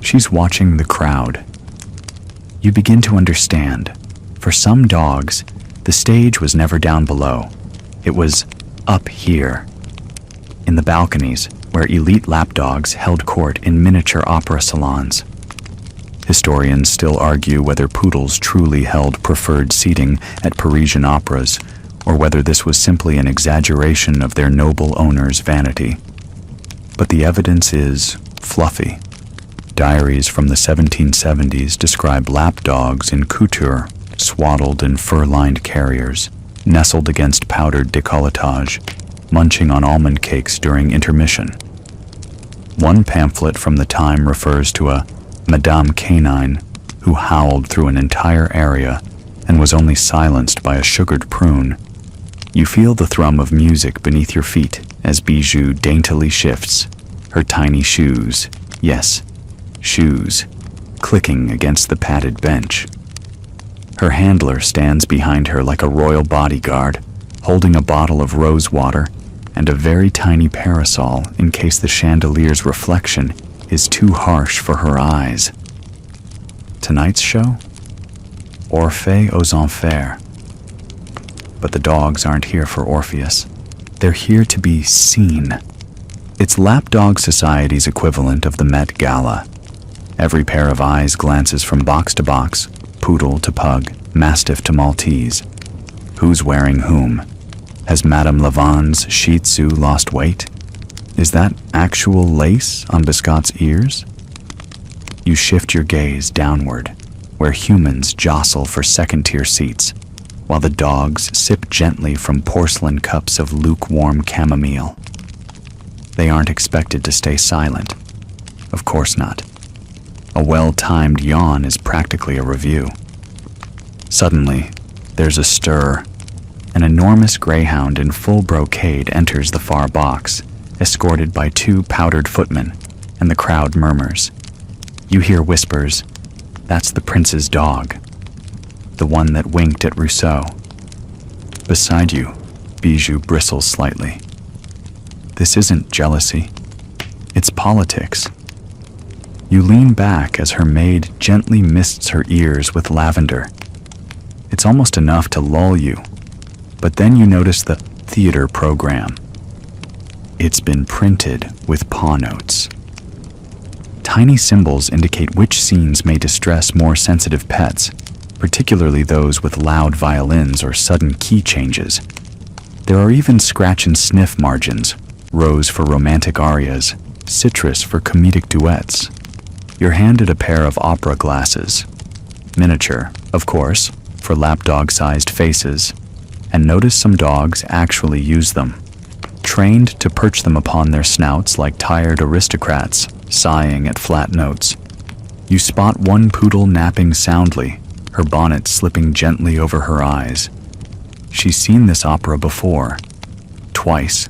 She's watching the crowd. You begin to understand. For some dogs, the stage was never down below. It was up here, in the balconies where elite lapdogs held court in miniature opera salons. Historians still argue whether poodles truly held preferred seating at Parisian operas, or whether this was simply an exaggeration of their noble owner's vanity. But the evidence is fluffy. Diaries from the 1770s describe lapdogs in couture, swaddled in fur-lined carriers, nestled against powdered décolletage, munching on almond cakes during intermission. One pamphlet from the time refers to a Madame Canine who howled through an entire area and was only silenced by a sugared prune. You feel the thrum of music beneath your feet as Bijou daintily shifts, her tiny shoes, yes, shoes, clicking against the padded bench. Her handler stands behind her like a royal bodyguard, holding a bottle of rose water and a very tiny parasol in case the chandelier's reflection is too harsh for her eyes. Tonight's show? Orphée aux Enfers. But the dogs aren't here for Orpheus. They're here to be seen. It's Lapdog Society's equivalent of the Met Gala. Every pair of eyes glances from box to box, poodle to pug, mastiff to Maltese. Who's wearing whom? Has Madame Lavonne's Shih Tzu lost weight? Is that actual lace on Biscot's ears? You shift your gaze downward, where humans jostle for second-tier seats, while the dogs sip gently from porcelain cups of lukewarm chamomile. They aren't expected to stay silent. Of course not. A well-timed yawn is practically a review. Suddenly, there's a stir. An enormous greyhound in full brocade enters the far box, escorted by two powdered footmen, and the crowd murmurs. You hear whispers, "That's the prince's dog," the one that winked at Rousseau. Beside you, Bijou bristles slightly. This isn't jealousy. It's politics. You lean back as her maid gently mists her ears with lavender. It's almost enough to lull you, but then you notice the theater program. It's been printed with paw notes. Tiny symbols indicate which scenes may distress more sensitive pets, particularly those with loud violins or sudden key changes. There are even scratch and sniff margins, rose for romantic arias, citrus for comedic duets. You're handed a pair of opera glasses, miniature, of course, for lapdog-sized faces, and notice some dogs actually use them, trained to perch them upon their snouts like tired aristocrats, sighing at flat notes. You spot one poodle napping soundly, her bonnet slipping gently over her eyes. She's seen this opera before, twice.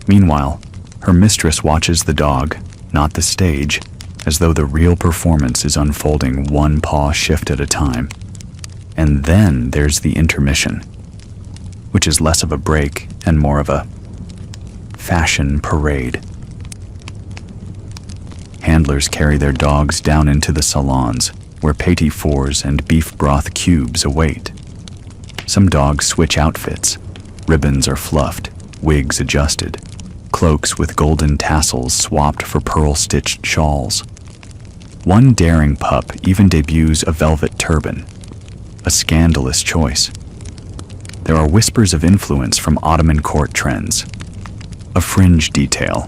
Meanwhile, her mistress watches the dog, not the stage, as though the real performance is unfolding one paw shift at a time. And then there's the intermission, which is less of a break and more of a fashion parade. Handlers carry their dogs down into the salons, where petit fours and beef broth cubes await. Some dogs switch outfits. Ribbons are fluffed, wigs adjusted, cloaks with golden tassels swapped for pearl-stitched shawls. One daring pup even debuts a velvet turban, a scandalous choice. There are whispers of influence from Ottoman court trends. A fringe detail.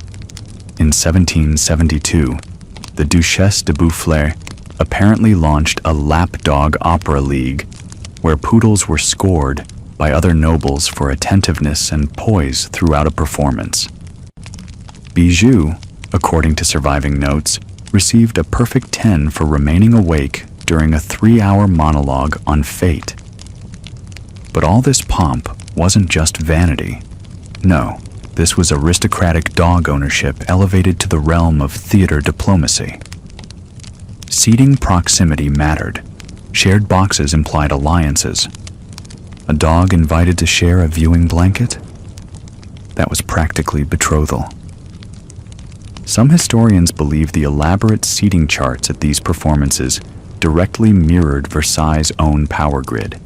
In 1772, the Duchesse de Boufflers apparently launched a lapdog opera league where poodles were scored by other nobles for attentiveness and poise throughout a performance. Bijou, according to surviving notes, received a perfect 10 for remaining awake during a 3-hour monologue on fate. But all this pomp wasn't just vanity. No, this was aristocratic dog ownership elevated to the realm of theater diplomacy. Seating proximity mattered. Shared boxes implied alliances. A dog invited to share a viewing blanket? That was practically betrothal. Some historians believe the elaborate seating charts at these performances directly mirrored Versailles' own power grid.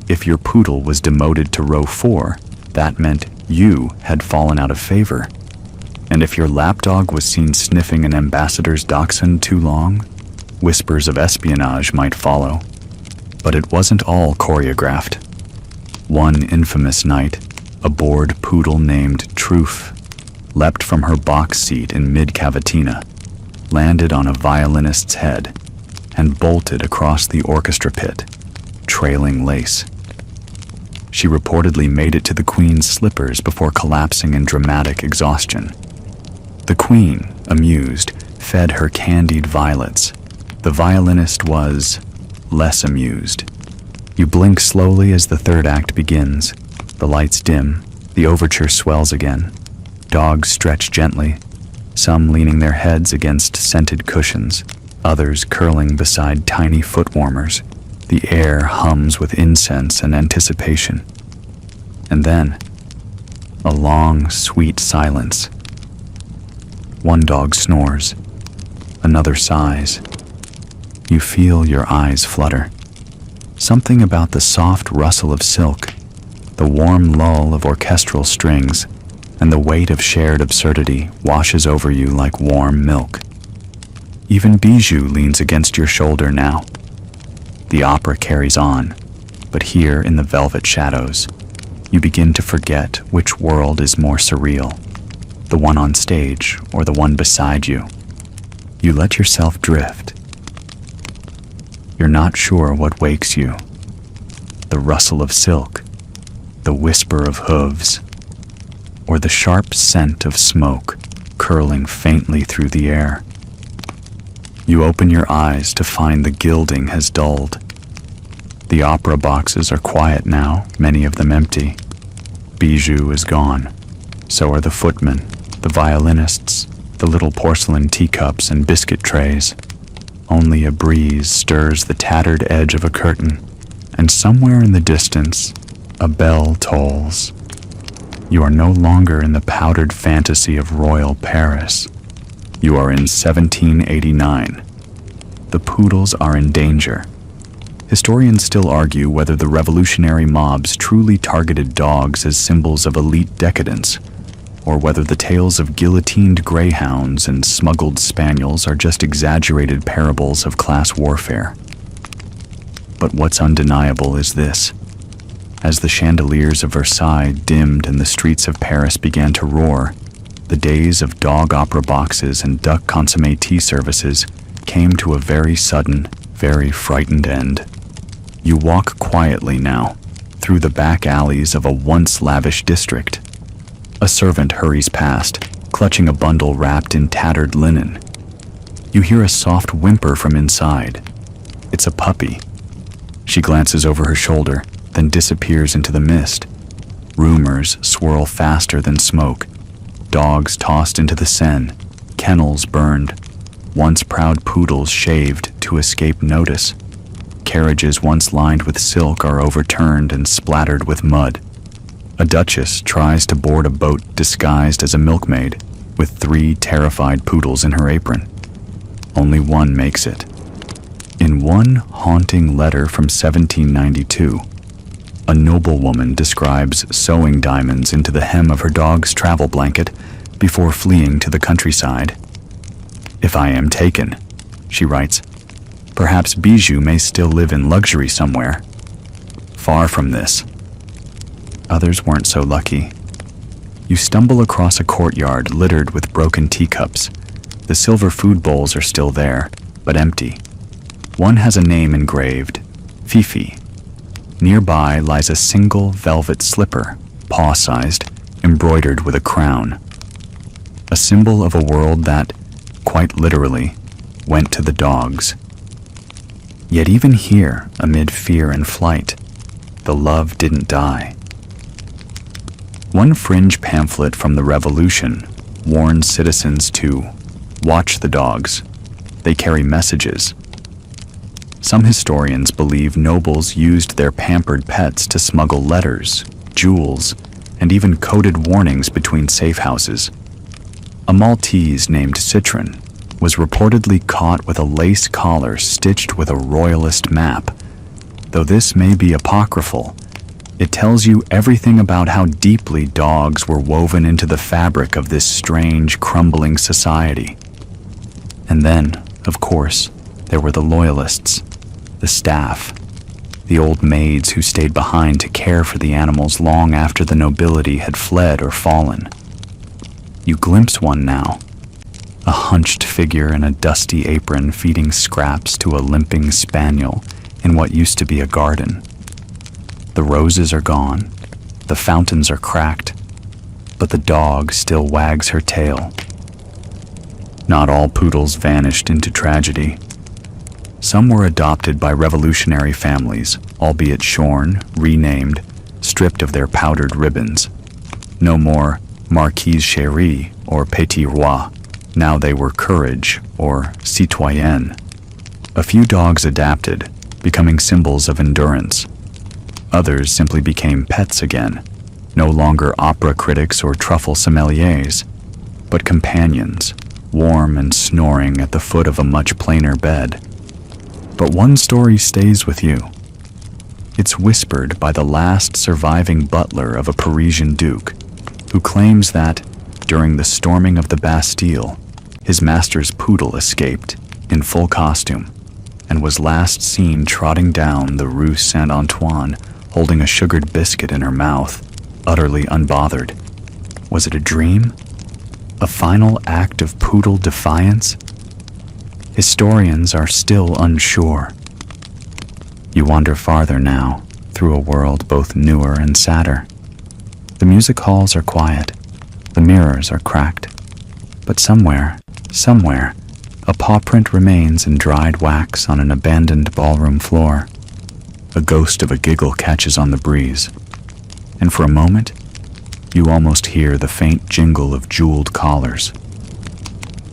If your poodle was demoted to row 4, that meant you had fallen out of favor. And if your lapdog was seen sniffing an ambassador's dachshund too long, whispers of espionage might follow. But it wasn't all choreographed. One infamous night, a bored poodle named Truth leapt from her box seat in mid-cavatina, landed on a violinist's head, and bolted across the orchestra pit, trailing lace. She reportedly made it to the Queen's slippers before collapsing in dramatic exhaustion. The Queen, amused, fed her candied violets. The violinist was less amused. You blink slowly as the third act begins. The lights dim, the overture swells again. Dogs stretch gently, some leaning their heads against scented cushions, others curling beside tiny foot warmers. The air hums with incense and anticipation. And then, a long, sweet silence. One dog snores, another sighs. You feel your eyes flutter. Something about the soft rustle of silk, the warm lull of orchestral strings, and the weight of shared absurdity washes over you like warm milk. Even Bijou leans against your shoulder now. The opera carries on, but here in the velvet shadows, you begin to forget which world is more surreal, the one on stage or the one beside you. You let yourself drift. You're not sure what wakes you. The rustle of silk, the whisper of hooves, or the sharp scent of smoke curling faintly through the air. You open your eyes to find the gilding has dulled. The opera boxes are quiet now, many of them empty. Bijou is gone. So are the footmen, the violinists, the little porcelain teacups and biscuit trays. Only a breeze stirs the tattered edge of a curtain, and somewhere in the distance, a bell tolls. You are no longer in the powdered fantasy of royal Paris. You are in 1789. The poodles are in danger. Historians still argue whether the revolutionary mobs truly targeted dogs as symbols of elite decadence, or whether the tales of guillotined greyhounds and smuggled spaniels are just exaggerated parables of class warfare. But what's undeniable is this. As the chandeliers of Versailles dimmed and the streets of Paris began to roar, the days of dog opera boxes and duck consommé tea services came to a very sudden, very frightened end. You walk quietly now, through the back alleys of a once lavish district. A servant hurries past, clutching a bundle wrapped in tattered linen. You hear a soft whimper from inside. It's a puppy. She glances over her shoulder, then disappears into the mist. Rumors swirl faster than smoke. Dogs tossed into the Seine, kennels burned, once proud poodles shaved to escape notice. Carriages once lined with silk are overturned and splattered with mud. A duchess tries to board a boat disguised as a milkmaid, with 3 terrified poodles in her apron. only one makes it. In one haunting letter from 1792, a noblewoman describes sewing diamonds into the hem of her dog's travel blanket before fleeing to the countryside. "If I am taken," she writes, "perhaps Bijou may still live in luxury somewhere. Far from this." Others weren't so lucky. You stumble across a courtyard littered with broken teacups. The silver food bowls are still there, but empty. One has a name engraved, Fifi. Nearby lies a single velvet slipper, paw-sized, embroidered with a crown. A symbol of a world that, quite literally, went to the dogs. Yet even here, amid fear and flight, the love didn't die. One fringe pamphlet from the Revolution warns citizens to watch the dogs. They carry messages. Some historians believe nobles used their pampered pets to smuggle letters, jewels, and even coded warnings between safe houses. A Maltese named Citron was reportedly caught with a lace collar stitched with a royalist map. Though this may be apocryphal, it tells you everything about how deeply dogs were woven into the fabric of this strange, crumbling society. And then, of course, there were the loyalists, the staff, the old maids who stayed behind to care for the animals long after the nobility had fled or fallen. You glimpse one now, a hunched figure in a dusty apron feeding scraps to a limping spaniel in what used to be a garden. The roses are gone, the fountains are cracked, but the dog still wags her tail. Not all poodles vanished into tragedy. Some were adopted by revolutionary families, albeit shorn, renamed, stripped of their powdered ribbons. No more Marquise Chérie or Petit Roi. Now they were Courage or Citoyenne. A few dogs adapted, becoming symbols of endurance. Others simply became pets again, no longer opera critics or truffle sommeliers, but companions, warm and snoring at the foot of a much plainer bed. But one story stays with you. It's whispered by the last surviving butler of a Parisian duke, who claims that, during the storming of the Bastille, his master's poodle escaped, in full costume, and was last seen trotting down the Rue Saint-Antoine, holding a sugared biscuit in her mouth, utterly unbothered. Was it a dream? A final act of poodle defiance? Historians are still unsure. You wander farther now, through a world both newer and sadder. The music halls are quiet, the mirrors are cracked, but somewhere, a paw print remains in dried wax on an abandoned ballroom floor. A ghost of a giggle catches on the breeze, and for a moment, you almost hear the faint jingle of jeweled collars.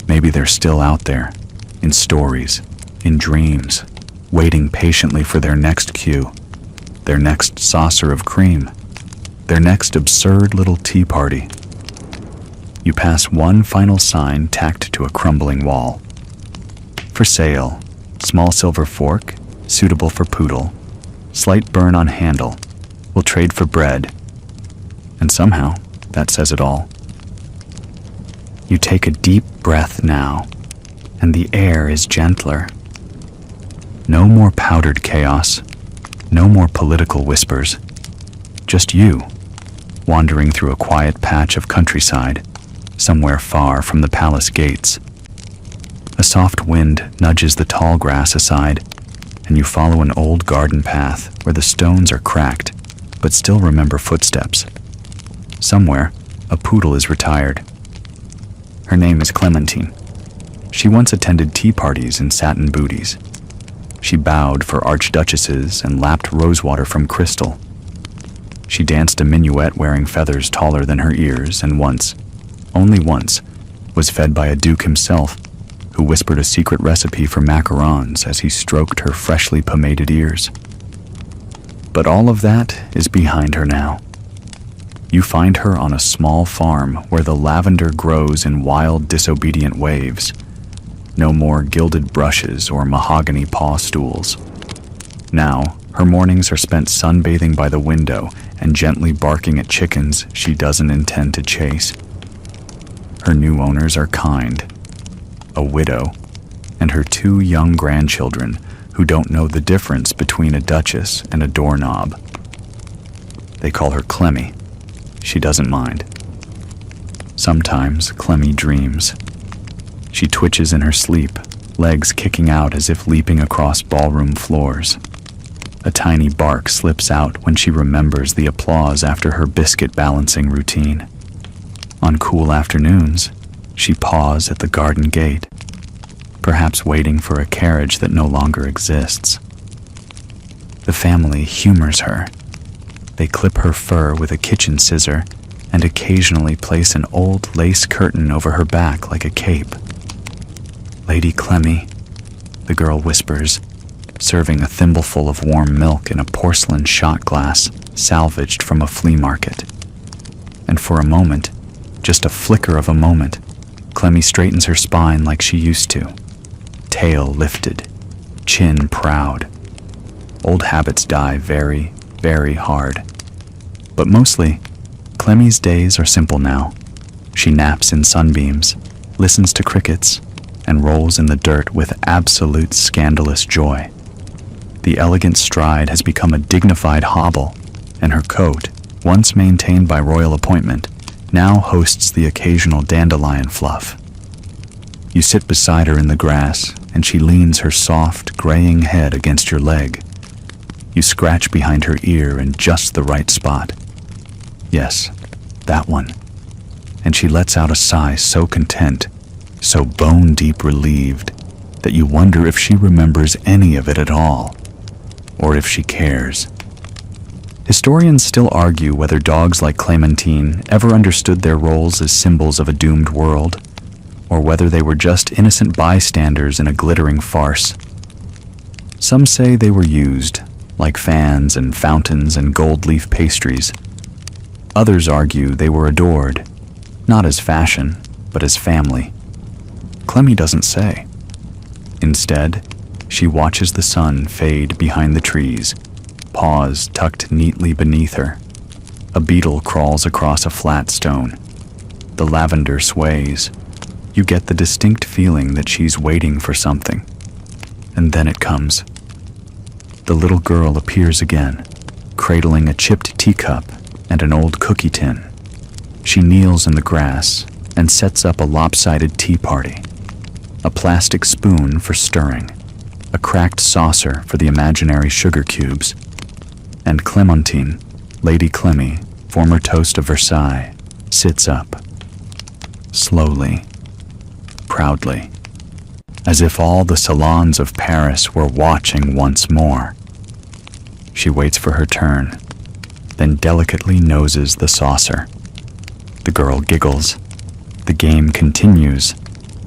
Maybe they're still out there, in stories, in dreams, waiting patiently for their next cue, their next saucer of cream, their next absurd little tea party. You pass one final sign tacked to a crumbling wall. For sale, small silver fork, suitable for poodle, slight burn on handle, will trade for bread. And somehow, that says it all. You take a deep breath now, and the air is gentler. No more powdered chaos, no more political whispers. Just you, wandering through a quiet patch of countryside, somewhere far from the palace gates. A soft wind nudges the tall grass aside, and you follow an old garden path where the stones are cracked, but still remember footsteps. Somewhere, a poodle is retired. Her name is Clementine. She once attended tea parties in satin booties. She bowed for archduchesses and lapped rosewater from crystal. She danced a minuet wearing feathers taller than her ears, and once, only once, was fed by a duke himself, who whispered a secret recipe for macarons as he stroked her freshly pomaded ears. But all of that is behind her now. You find her on a small farm where the lavender grows in wild, disobedient waves. No more gilded brushes or mahogany paw stools. Now, her mornings are spent sunbathing by the window and gently barking at chickens she doesn't intend to chase. Her new owners are kind, a widow, and her 2 young grandchildren who don't know the difference between a duchess and a doorknob. They call her Clemmy. She doesn't mind. Sometimes Clemmy dreams. She twitches in her sleep, legs kicking out as if leaping across ballroom floors. A tiny bark slips out when she remembers the applause after her biscuit balancing routine. On cool afternoons, she paws at the garden gate, perhaps waiting for a carriage that no longer exists. The family humors her. They clip her fur with a kitchen scissor and occasionally place an old lace curtain over her back like a cape. "Lady Clemmy," the girl whispers, serving a thimbleful of warm milk in a porcelain shot glass salvaged from a flea market. And for a moment, just a flicker of a moment, Clemmy straightens her spine like she used to. Tail lifted, chin proud. Old habits die very, very hard. But mostly, Clemmy's days are simple now. She naps in sunbeams, listens to crickets, and rolls in the dirt with absolute scandalous joy. The elegant stride has become a dignified hobble, and her coat, once maintained by royal appointment, now hosts the occasional dandelion fluff. You sit beside her in the grass, and she leans her soft, graying head against your leg. You scratch behind her ear in just the right spot. Yes, that one. And she lets out a sigh so content, so bone-deep relieved, that you wonder if she remembers any of it at all, or if she cares. Historians still argue whether dogs like Clementine ever understood their roles as symbols of a doomed world, or whether they were just innocent bystanders in a glittering farce. Some say they were used, like fans and fountains and gold leaf pastries. Others argue they were adored, not as fashion, but as family. Clemmy doesn't say. Instead, she watches the sun fade behind the trees, paws tucked neatly beneath her. A beetle crawls across a flat stone. The lavender sways. You get the distinct feeling that she's waiting for something. And then it comes. The little girl appears again, cradling a chipped teacup and an old cookie tin. She kneels in the grass and sets up a lopsided tea party. A plastic spoon for stirring, a cracked saucer for the imaginary sugar cubes, and Clementine, Lady Clemmy, former toast of Versailles, sits up. Slowly, proudly, as if all the salons of Paris were watching once more. She waits for her turn, then delicately noses the saucer. The girl giggles. The game continues.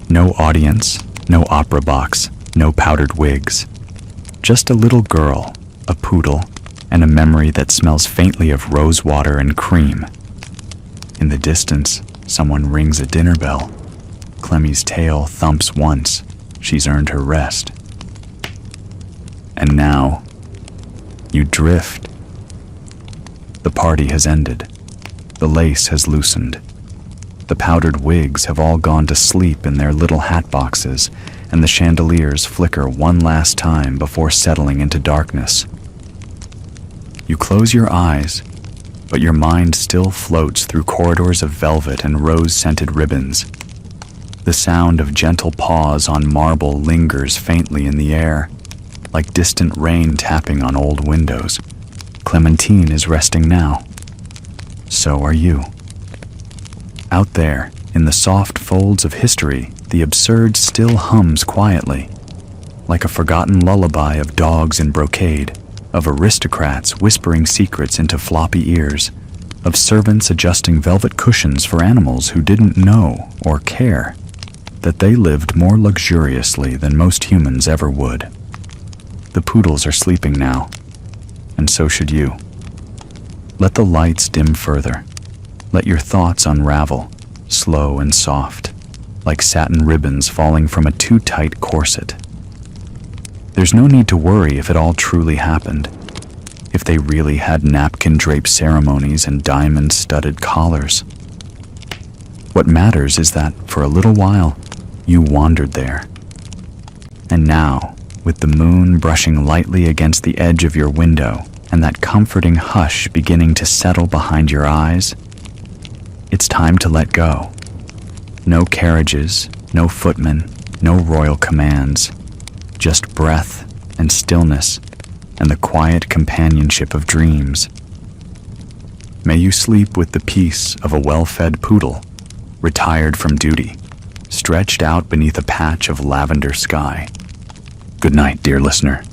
No audience, no opera box, no powdered wigs. Just a little girl, a poodle, and a memory that smells faintly of rose water and cream. In the distance, someone rings a dinner bell. Clemmy's tail thumps once. She's earned her rest. And now, you drift. The party has ended. The lace has loosened. The powdered wigs have all gone to sleep in their little hat boxes, and the chandeliers flicker one last time before settling into darkness. You close your eyes, but your mind still floats through corridors of velvet and rose-scented ribbons. The sound of gentle paws on marble lingers faintly in the air, like distant rain tapping on old windows. Clementine is resting now. So are you. Out there, in the soft folds of history, the absurd still hums quietly, like a forgotten lullaby of dogs in brocade, of aristocrats whispering secrets into floppy ears, of servants adjusting velvet cushions for animals who didn't know or care that they lived more luxuriously than most humans ever would. The poodles are sleeping now, and so should you. Let the lights dim further. Let your thoughts unravel, slow and soft. like satin ribbons falling from a too tight corset. There's no need to worry if it all truly happened, if they really had napkin drape ceremonies and diamond-studded collars. What matters is that, for a little while, you wandered there. And now, with the moon brushing lightly against the edge of your window and that comforting hush beginning to settle behind your eyes, it's time to let go. No carriages, no footmen, no royal commands, just breath and stillness and the quiet companionship of dreams. May you sleep with the peace of a well-fed poodle, retired from duty, stretched out beneath a patch of lavender sky. Good night, dear listener.